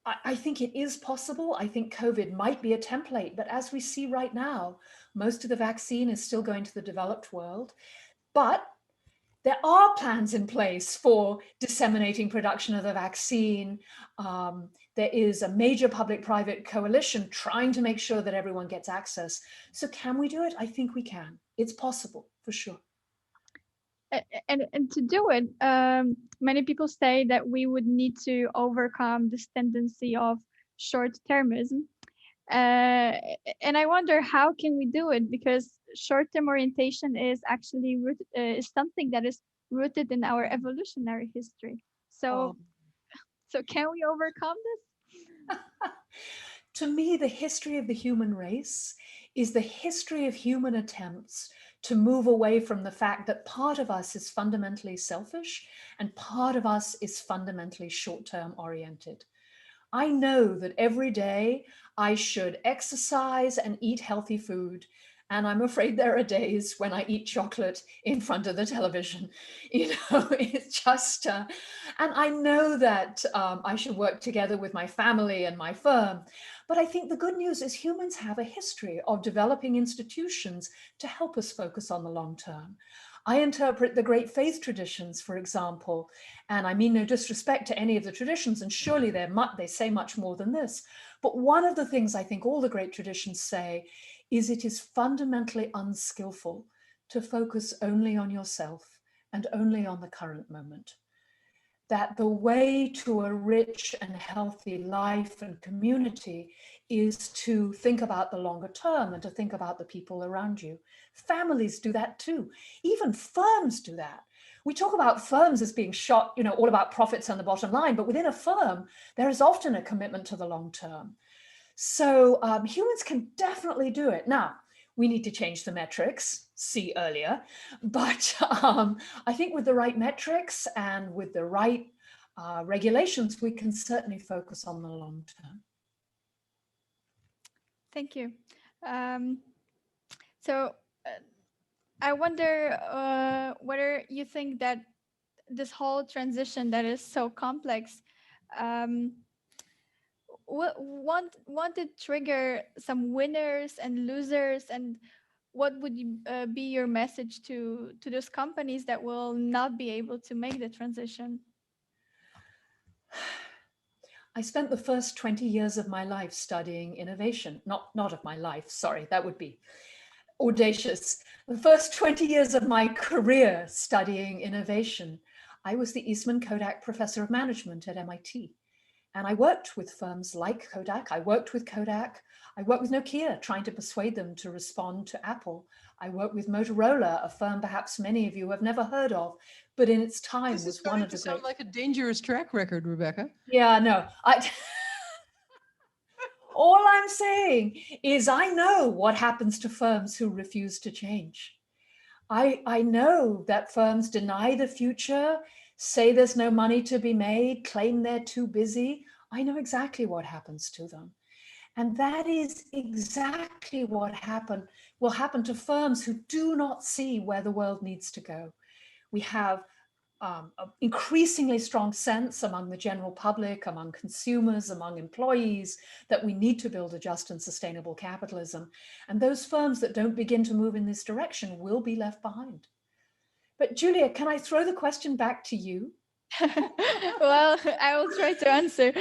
I think it is possible. I think COVID might be a template, but as we see right now, most of the vaccine is still going to the developed world. But there are plans in place for disseminating production of the vaccine. There is a major public-private coalition trying to make sure that everyone gets access. So can we do it? I think we can. It's possible, for sure. And to do it, many people say that we would need to overcome this tendency of short-termism. And I wonder, how can we do it? Because short-term orientation is actually is something that is rooted in our evolutionary history. So can we overcome this? To me, the history of the human race is the history of human attempts to move away from the fact that part of us is fundamentally selfish and part of us is fundamentally short-term oriented. I know that every day I should exercise and eat healthy food. And I'm afraid there are days when I eat chocolate in front of the television. It's just, and I know that I should work together with my family and my firm. But I think the good news is humans have a history of developing institutions to help us focus on the long term. I interpret the great faith traditions, for example, and I mean no disrespect to any of the traditions, and surely they say much more than this. But one of the things I think all the great traditions say is it is fundamentally unskillful to focus only on yourself and only on the current moment. That the way to a rich and healthy life and community is to think about the longer term and to think about the people around you. Families do that too. Even firms do that. We talk about firms as being shot, all about profits and the bottom line, but within a firm, there is often a commitment to the long term. So humans can definitely do it. Now, we need to change the metrics, see earlier, but I think with the right metrics and with the right regulations, we can certainly focus on the long term. Thank you. So I wonder whether you think that this whole transition that is so complex want to trigger some winners and losers, and what would be your message to those companies that will not be able to make the transition? I spent the first 20 years of my life studying innovation. Not of my life, sorry, that would be audacious. The first 20 years of my career studying innovation. I was the Eastman Kodak Professor of Management at MIT. And I worked with firms like Kodak. I worked with Kodak. I worked with Nokia, trying to persuade them to respond to Apple. I worked with Motorola, a firm perhaps many of you have never heard of, but in its time This is was one of the starting to great. sound like a dangerous track record, Rebecca. Yeah, no. All I'm saying is I know what happens to firms who refuse to change. I know that firms deny the future, say there's no money to be made, claim they're too busy. I know exactly what happens to them. And that is exactly what will happen to firms who do not see where the world needs to go. We have an increasingly strong sense among the general public, among consumers, among employees, that we need to build a just and sustainable capitalism. And those firms that don't begin to move in this direction will be left behind. But Julia, can I throw the question back to you? Well, I will try to answer.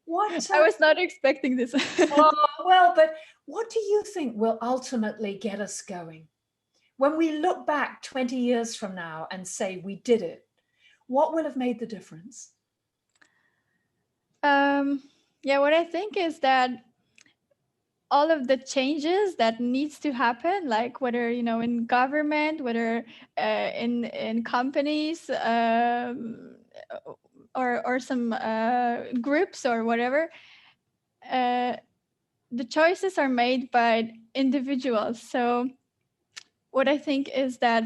I was not expecting this. Well, but what do you think will ultimately get us going? When we look back 20 years from now and say we did it, what will have made the difference? Yeah, what I think is that all of the changes that needs to happen, like whether in government, whether in companies, or some groups or whatever, the choices are made by individuals. So what I think is that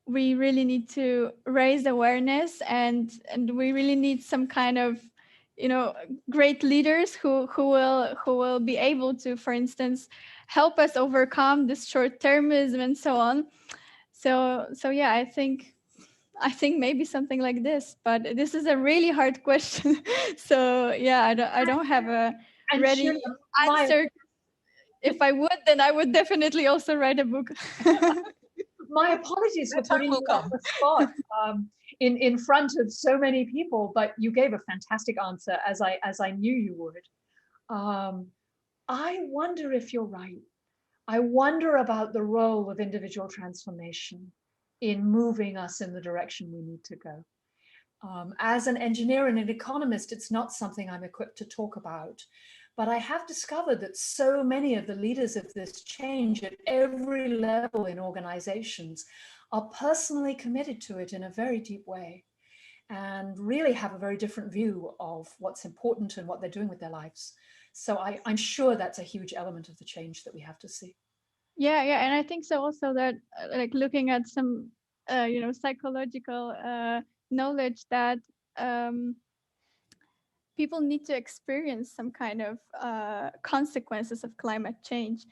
we really need to raise awareness, and we really need some kind of great leaders who will be able to, for instance, help us overcome this short-termism and so on. So yeah, I think maybe something like this, but this is a really hard question. So yeah, I don't have a ready answer. If I would, then I would definitely also write a book. My apologies for putting you on the spot in front of so many people, but you gave a fantastic answer, as I knew you would. I wonder if you're right. I wonder about the role of individual transformation in moving us in the direction we need to go. As an engineer and an economist, it's not something I'm equipped to talk about. But I have discovered that so many of the leaders of this change at every level in organizations are personally committed to it in a very deep way and really have a very different view of what's important and what they're doing with their lives. So I'm sure that's a huge element of the change that we have to see. Yeah, and I think so also that like looking at some psychological knowledge that um, people need to experience some kind of consequences of climate change,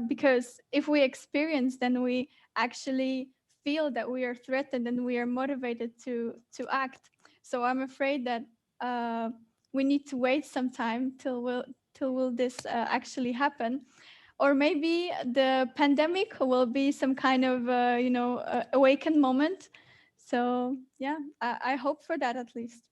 because if we experience, then we actually feel that we are threatened and we are motivated to act. So I'm afraid that we need to wait some time till will this actually happen, or maybe the pandemic will be some kind of awakened moment. So yeah, I hope for that at least.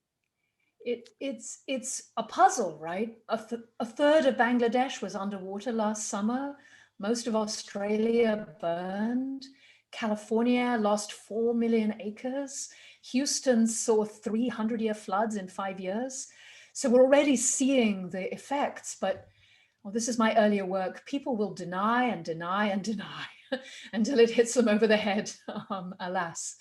It's a puzzle, right? A third of Bangladesh was underwater last summer. Most of Australia burned. California lost 4 million acres. Houston saw 300-year floods in 5 years. So we're already seeing the effects, but well, this is my earlier work. People will deny and deny and deny until it hits them over the head, alas.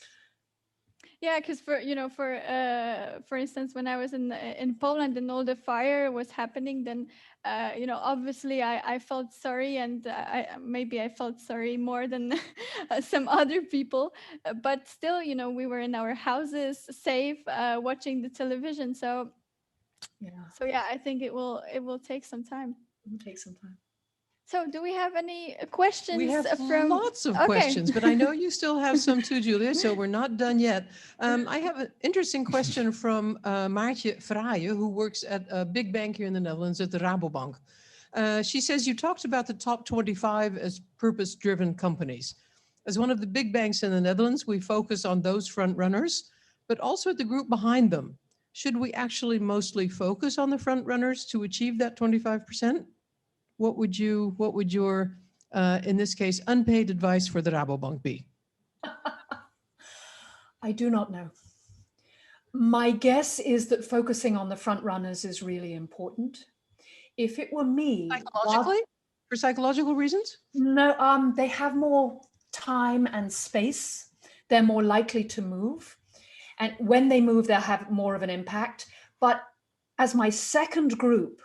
Yeah, because for instance, when I was in Poland and all the fire was happening, then obviously I felt sorry, and I felt sorry more than some other people, but still, we were in our houses, safe, watching the television. So yeah, I think it will take some time. It will take some time. So, do we have any questions? We have from lots of Okay. questions, but I know you still have some too, Julia, so we're not done yet. I have an interesting question from Maartje Fraaien, who works at a big bank here in the Netherlands at the Rabobank. She says you talked about the top 25 as purpose-driven companies. As one of the big banks in the Netherlands, we focus on those front runners, but also the group behind them. Should we actually mostly focus on the front runners to achieve that 25%? What would your, in this case, unpaid advice for the Rabobank be? I do not know. My guess is that focusing on the front runners is really important. If it were me, Psychologically? For psychological reasons? no, they have more time and space. They're more likely to move. And when they move, they'll have more of an impact. But as my second group,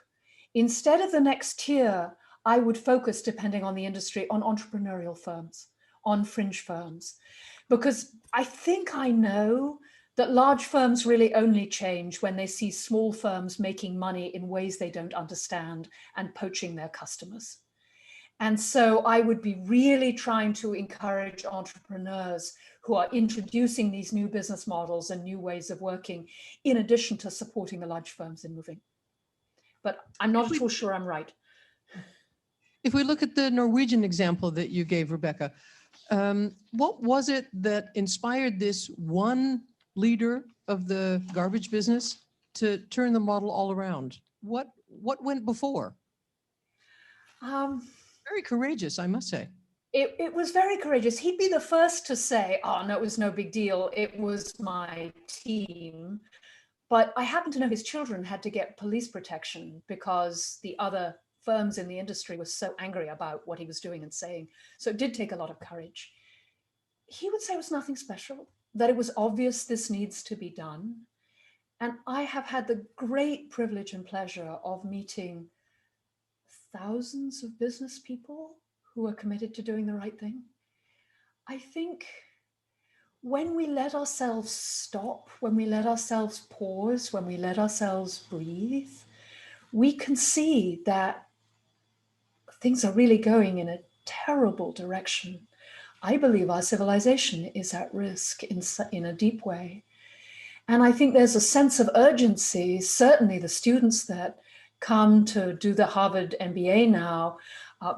instead of the next tier, I would focus, depending on the industry, on entrepreneurial firms, on fringe firms. Because I think I know that large firms really only change when they see small firms making money in ways they don't understand and poaching their customers. And so I would be really trying to encourage entrepreneurs who are introducing these new business models and new ways of working, in addition to supporting the large firms in moving. But I'm not at all sure I'm right. If we look at the Norwegian example that you gave, Rebecca, what was it that inspired this one leader of the garbage business to turn the model all around? What went before? Very courageous, I must say. It was very courageous. He'd be the first to say, oh, no, it was no big deal. It was my team. But I happen to know his children had to get police protection because the other firms in the industry were so angry about what he was doing and saying. So it did take a lot of courage. He would say it was nothing special, that it was obvious this needs to be done. And I have had the great privilege and pleasure of meeting thousands of business people who are committed to doing the right thing. I think when we let ourselves stop, when we let ourselves pause, when we let ourselves breathe, we can see that things are really going in a terrible direction. I believe our civilization is at risk in a deep way. And I think there's a sense of urgency. Certainly the students that come to do the Harvard MBA now,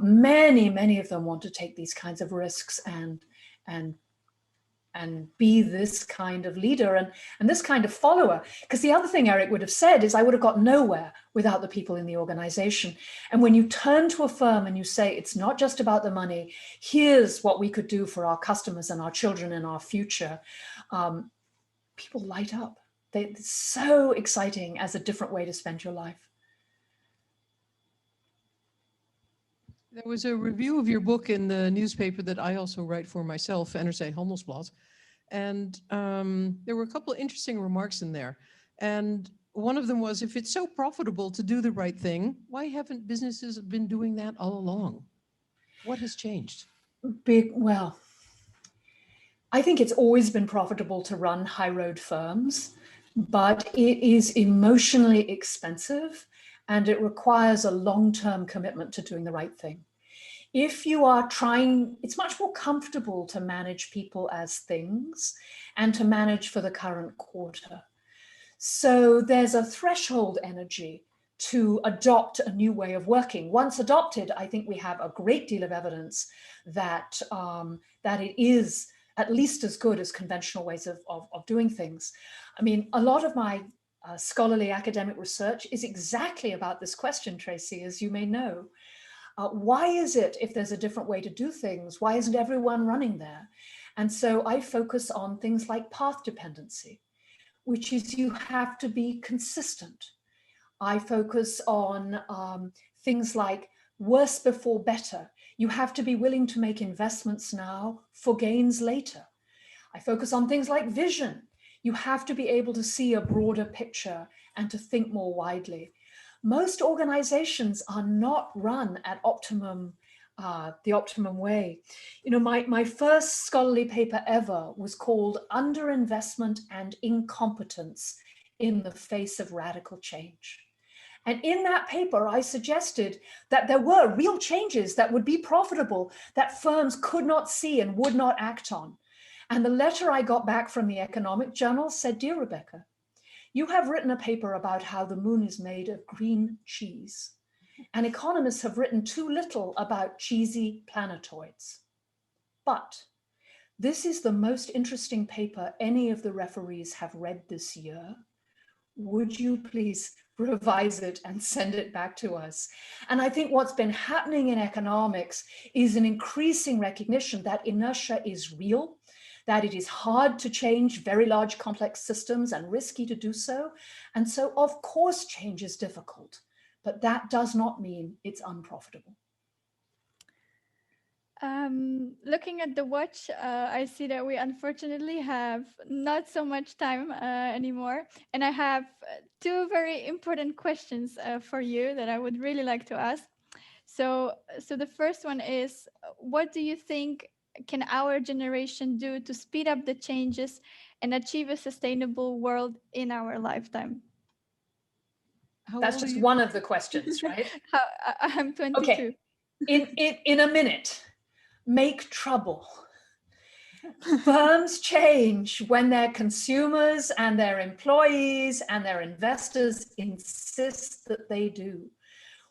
many of them want to take these kinds of risks and be this kind of leader and this kind of follower. Because the other thing Eric would have said is I would have got nowhere without the people in the organization. And when you turn to a firm and you say, it's not just about the money, here's what we could do for our customers and our children and our future, people light up. It's so exciting as a different way to spend your life. There was a review of your book in the newspaper that I also write for myself, NRC Handelsblad. And there were a couple of interesting remarks in there. And one of them was, if it's so profitable to do the right thing, why haven't businesses been doing that all along? What has changed? Well, I think it's always been profitable to run high road firms, but it is emotionally expensive and it requires a long-term commitment to doing the right thing. If you are trying, it's much more comfortable to manage people as things and to manage for the current quarter. So there's a threshold energy to adopt a new way of working. Once adopted, I think we have a great deal of evidence that, that it is at least as good as conventional ways of doing things. I mean, a lot of my scholarly academic research is exactly about this question, Tracy, as you may know. Why is it, if there's a different way to do things, why isn't everyone running there? And so I focus on things like path dependency, which is you have to be consistent. I focus on things like worse before better. You have to be willing to make investments now for gains later. I focus on things like vision. You have to be able to see a broader picture and to think more widely. Most organizations are not run at the optimum way. You know, my first scholarly paper ever was called Underinvestment and Incompetence in the Face of Radical Change. And in that paper, I suggested that there were real changes that would be profitable that firms could not see and would not act on. And the letter I got back from the Economic Journal said, "Dear Rebecca, you have written a paper about how the moon is made of green cheese. And economists have written too little about cheesy planetoids. But this is the most interesting paper any of the referees have read this year. Would you please revise it and send it back to us?" And I think what's been happening in economics is an increasing recognition that inertia is real, that it is hard to change very large complex systems and risky to do so. And so of course change is difficult, but that does not mean it's unprofitable. Looking at the watch, I see that we unfortunately have not so much time anymore. And I have two very important questions for you that I would really like to ask. So the first one is, what do you think can our generation do to speed up the changes and achieve a sustainable world in our lifetime? That's just one of the questions, right? I'm 22. Okay, in a minute. Make trouble. Firms change when their consumers and their employees and their investors insist that they do.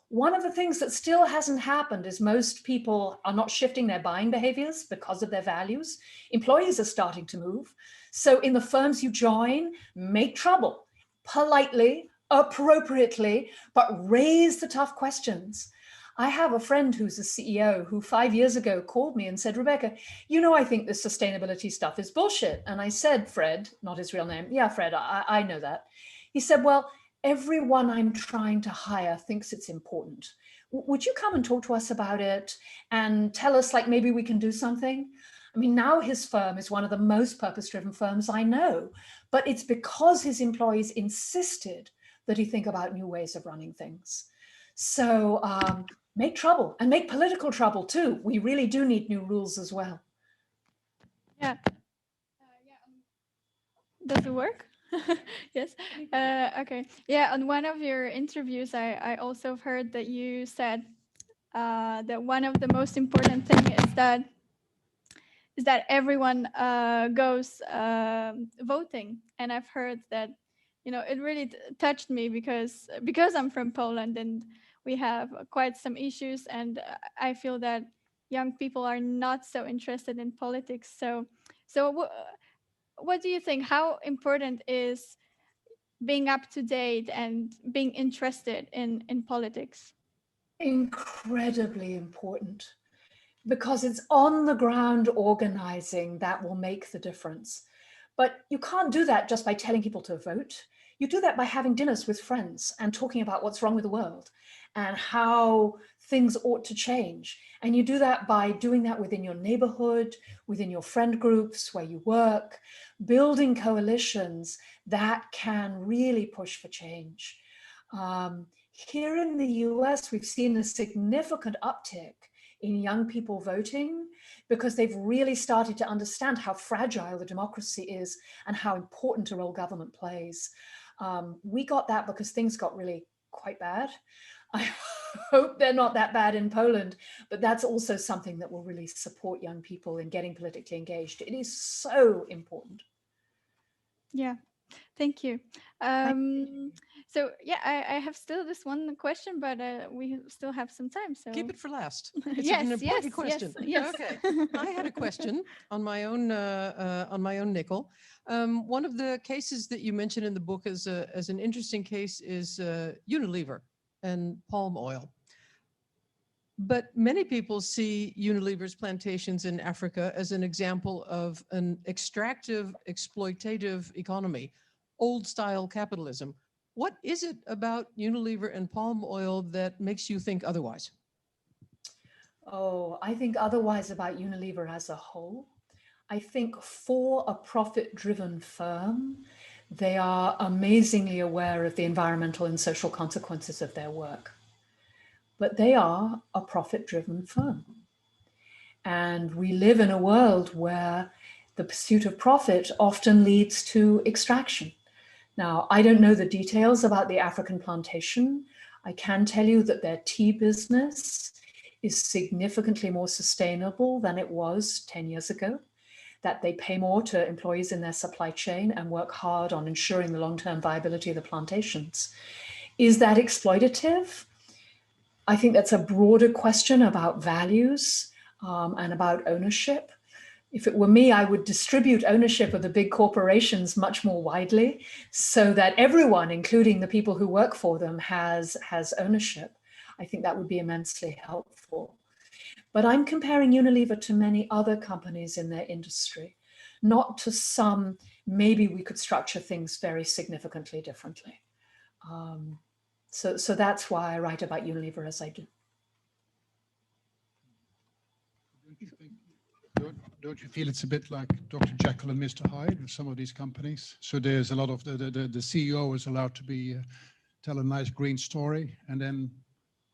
One of the things that still hasn't happened is most people are not shifting their buying behaviors because of their values. Employees are starting to move. So in the firms you join, make trouble politely, appropriately, but raise the tough questions. I have a friend who's a CEO who 5 years ago called me and said, "Rebecca, you know, I think this sustainability stuff is bullshit." And I said, "Fred," not his real name, "Yeah, Fred, I know that." He said, "Well, everyone I'm trying to hire thinks it's important. Would you come and talk to us about it and tell us, like, maybe we can do something?" I mean, now his firm is one of the most purpose-driven firms I know, but it's because his employees insisted that he think about new ways of running things. So make trouble, and make political trouble too. We really do need new rules as well. Yeah. Does it work? Yes. Okay. Yeah. On one of your interviews, I also heard that you said that one of the most important thing is that everyone goes voting. And I've heard that, you know, it really touched me because I'm from Poland and we have quite some issues, and I feel that young people are not so interested in politics. So what do you think? How important is being up to date and being interested in politics? Incredibly important, because it's on the ground organizing that will make the difference. But you can't do that just by telling people to vote. You do that by having dinners with friends and talking about what's wrong with the world and how things ought to change. And you do that by doing that within your neighborhood, within your friend groups where you work, building coalitions that can really push for change. Here in the US, we've seen a significant uptick in young people voting because they've really started to understand how fragile the democracy is and how important a role government plays. We got that because things got really quite bad. I hope they're not that bad in Poland, but that's also something that will really support young people in getting politically engaged. It is so important. Yeah, thank you. So yeah, I have still this one question, but we still have some time. So Keep it for last. It's yes, an important yes, question. yes, Okay. I had a question on my own nickel. One of the cases that you mentioned in the book as an interesting case is Unilever and palm oil. But many people see Unilever's plantations in Africa as an example of an extractive, exploitative economy, old-style capitalism. What is it about Unilever and palm oil that makes you think otherwise? Oh, I think otherwise about Unilever as a whole. I think for a profit-driven firm, they are amazingly aware of the environmental and social consequences of their work. But they are a profit-driven firm. And we live in a world where the pursuit of profit often leads to extraction. Now, I don't know the details about the African plantation. I can tell you that their tea business is significantly more sustainable than it was 10 years ago, that they pay more to employees in their supply chain and work hard on ensuring the long-term viability of the plantations. Is that exploitative? I think that's a broader question about values and about ownership. If it were me, I would distribute ownership of the big corporations much more widely so that everyone, including the people who work for them, has ownership. I think that would be immensely helpful. But I'm comparing Unilever to many other companies in their industry, not to some, maybe we could structure things very significantly differently. So that's why I write about Unilever as I do. Don't you feel it's a bit like Dr. Jekyll and Mr. Hyde with some of these companies? So there's a lot of the CEO is allowed to be tell a nice green story, and then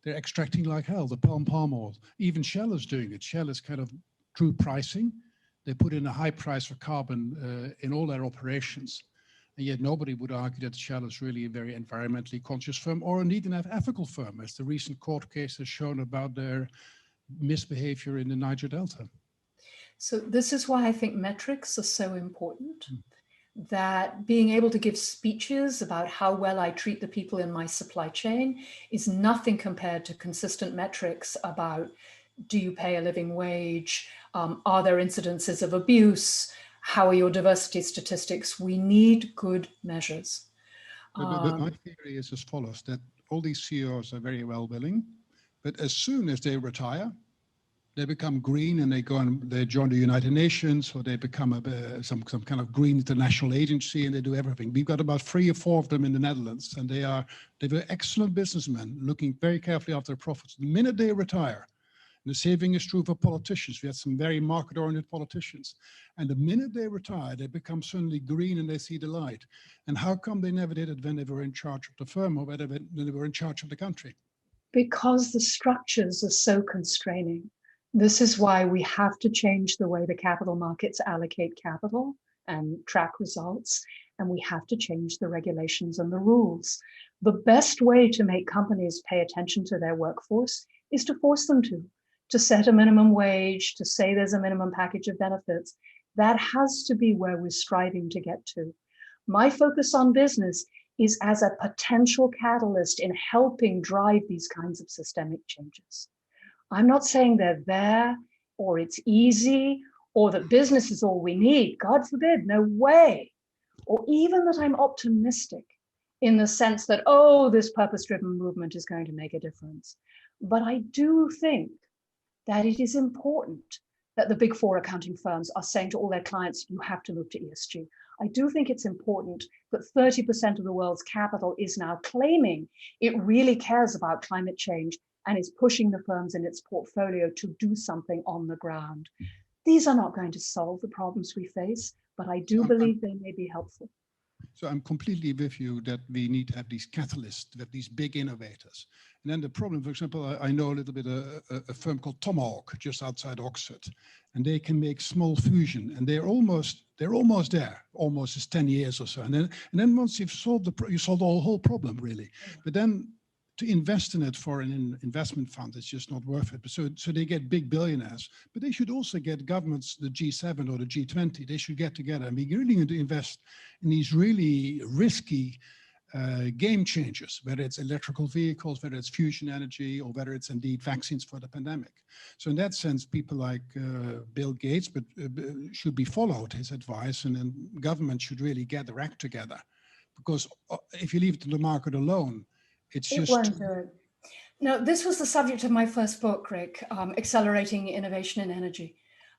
they're extracting like hell, the palm oil. Even Shell is doing it. Shell is kind of true pricing. They put in a high price for carbon in all their operations. And yet nobody would argue that Shell is really a very environmentally conscious firm or indeed an ethical firm, as the recent court case has shown about their misbehavior in the Niger Delta. So this is why I think metrics are so important, that being able to give speeches about how well I treat the people in my supply chain is nothing compared to consistent metrics about, do you pay a living wage? Are there incidences of abuse? How are your diversity statistics? We need good measures. But my theory is as follows, that all these CEOs are very well willing, but as soon as they retire, they become green and they go and they join the United Nations, or they become some kind of green international agency, and they do everything. We've got about 3 or 4 of them in the Netherlands, and they're excellent businessmen looking very carefully after their profits. The minute they retire, and the same thing is true for politicians. We had some very market-oriented politicians, and the minute they retire, they become suddenly green and they see the light. And how come they never did it when they were in charge of the firm or when they were in charge of the country? Because the structures are so constraining. This is why we have to change the way the capital markets allocate capital and track results, and we have to change the regulations and the rules. The best way to make companies pay attention to their workforce is to force them to set a minimum wage, to say there's a minimum package of benefits. That has to be where we're striving to get to. My focus on business is as a potential catalyst in helping drive these kinds of systemic changes. I'm not saying they're there, or it's easy, or that business is all we need. God forbid, no way. Or even that I'm optimistic in the sense that, oh, this purpose-driven movement is going to make a difference. But I do think that it is important that the big 4 accounting firms are saying to all their clients, you have to move to ESG. I do think it's important that 30% of the world's capital is now claiming it really cares about climate change and is pushing the firms in its portfolio to do something on the ground. These are not going to solve the problems we face, but I do believe they may be helpful. So I'm completely with you that we need to have these catalysts, that these big innovators. And then the problem, for example, I know a little bit a firm called Tomahawk just outside Oxford, and they can make small fusion, and they're almost there. Almost is 10 years or so, and then once you've solved you solve the whole problem really. But then to invest in it for an investment fund, it's just not worth it. But so they get big billionaires, but they should also get governments, the G7 or the G20. They should get together and be really going to invest in these really risky game changers, whether it's electrical vehicles, whether it's fusion energy, or whether it's indeed vaccines for the pandemic. So in that sense, people like Bill Gates should be followed, his advice, and then government should really get their act together. Because if you leave it to the market alone, it won't do it. No, this was the subject of my first book, Rick, Accelerating Innovation in Energy.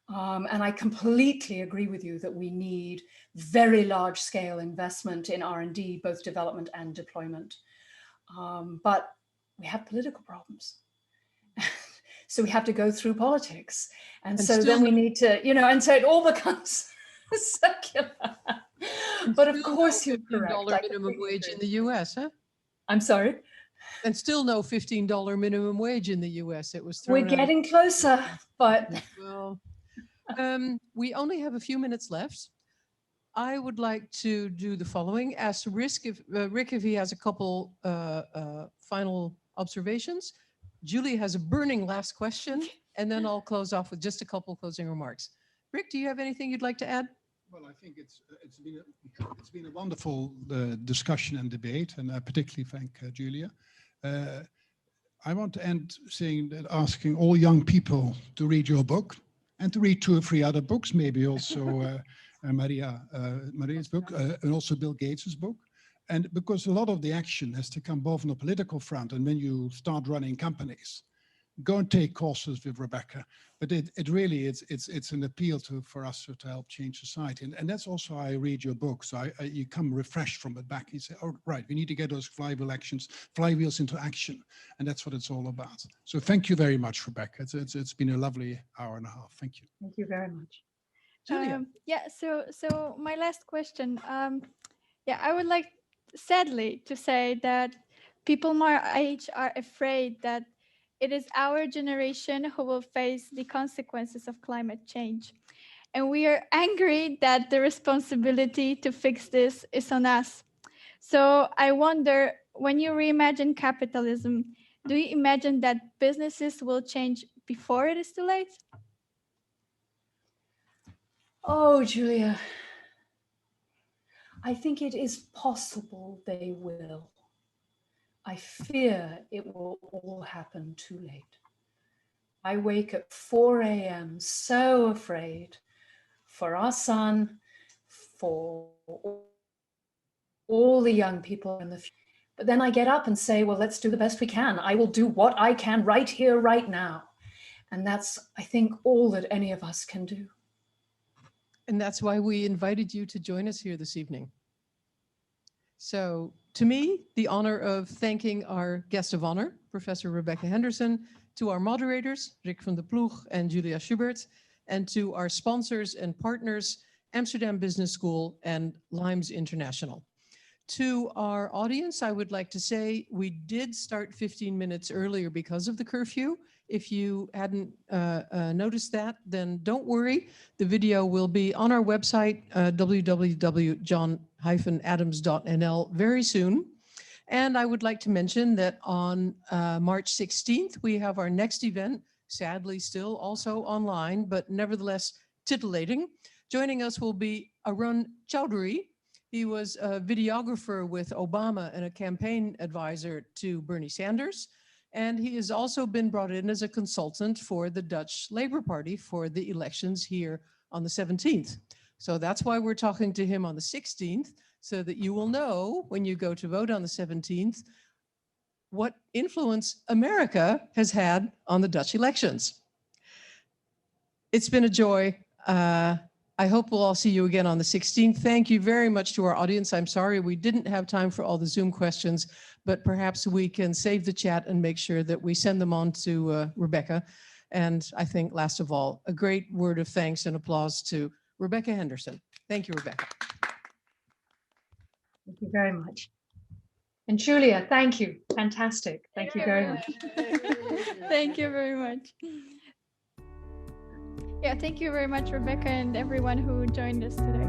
And I completely agree with you that we need very large scale investment in R&D, both development and deployment. But we have political problems. So we have to go through politics. And so then we need to, and so it all becomes circular. But of course you're correct. $15 minimum wage in the US, huh? I'm sorry? And still no $15 minimum wage in the US. It was thrown We're getting closer, but... Well, we only have a few minutes left. I would like to do the following. Ask Rick if he has a couple final observations. Julie has a burning last question, and then I'll close off with just a couple closing remarks. Rick, do you have anything you'd like to add? Well, I think it's been a wonderful discussion and debate, and I particularly thank Julia. I want to end asking all young people to read your book and to read 2 or 3 other books, maybe also Maria's book, and also Bill Gates's book. And because a lot of the action has to come both on the political front and when you start running companies. Go and take courses with Rebecca, but it really it's an appeal for us to help change society, and that's also how I read your book. So you come refreshed from it back. You say, oh right, we need to get those flywheels into action, and that's what it's all about. So thank you very much, Rebecca. It's been a lovely hour and a half. Thank you. Thank you very much. Julia. Yeah. So my last question. I would like, sadly, to say that people my age are afraid that it is our generation who will face the consequences of climate change. And we are angry that the responsibility to fix this is on us. So I wonder, when you reimagine capitalism, do you imagine that businesses will change before it is too late? Oh, Julia, I think it is possible they will. I fear it will all happen too late. I wake at 4 a.m. so afraid for our son, for all the young people in the future. But then I get up and say, well, let's do the best we can. I will do what I can right here, right now. And that's, I think, all that any of us can do. And that's why we invited you to join us here this evening. So to me, the honor of thanking our guest of honor, Professor Rebecca Henderson, to our moderators, Rick van der Ploeg and Julia Schubert, and to our sponsors and partners, Amsterdam Business School and Limes International. To our audience, I would like to say we did start 15 minutes earlier because of the curfew. If you hadn't noticed that, then don't worry. The video will be on our website, www.john-adams.nl, very soon. And I would like to mention that on March 16th, we have our next event, sadly still also online, but nevertheless titillating. Joining us will be Arun Chowdhury. He was a videographer with Obama and a campaign advisor to Bernie Sanders. And he has also been brought in as a consultant for the Dutch Labour Party for the elections here on the 17th. So that's why we're talking to him on the 16th, so that you will know when you go to vote on the 17th what influence America has had on the Dutch elections. It's been a joy. I hope we'll all see you again on the 16th. Thank you very much to our audience. I'm sorry we didn't have time for all the Zoom questions, but perhaps we can save the chat and make sure that we send them on to Rebecca. And I think last of all, a great word of thanks and applause to Rebecca Henderson. Thank you, Rebecca. Thank you very much. And Julia, thank you. Fantastic. Thank you very much. Thank you very much. Yeah, thank you very much, Rebecca, and everyone who joined us today.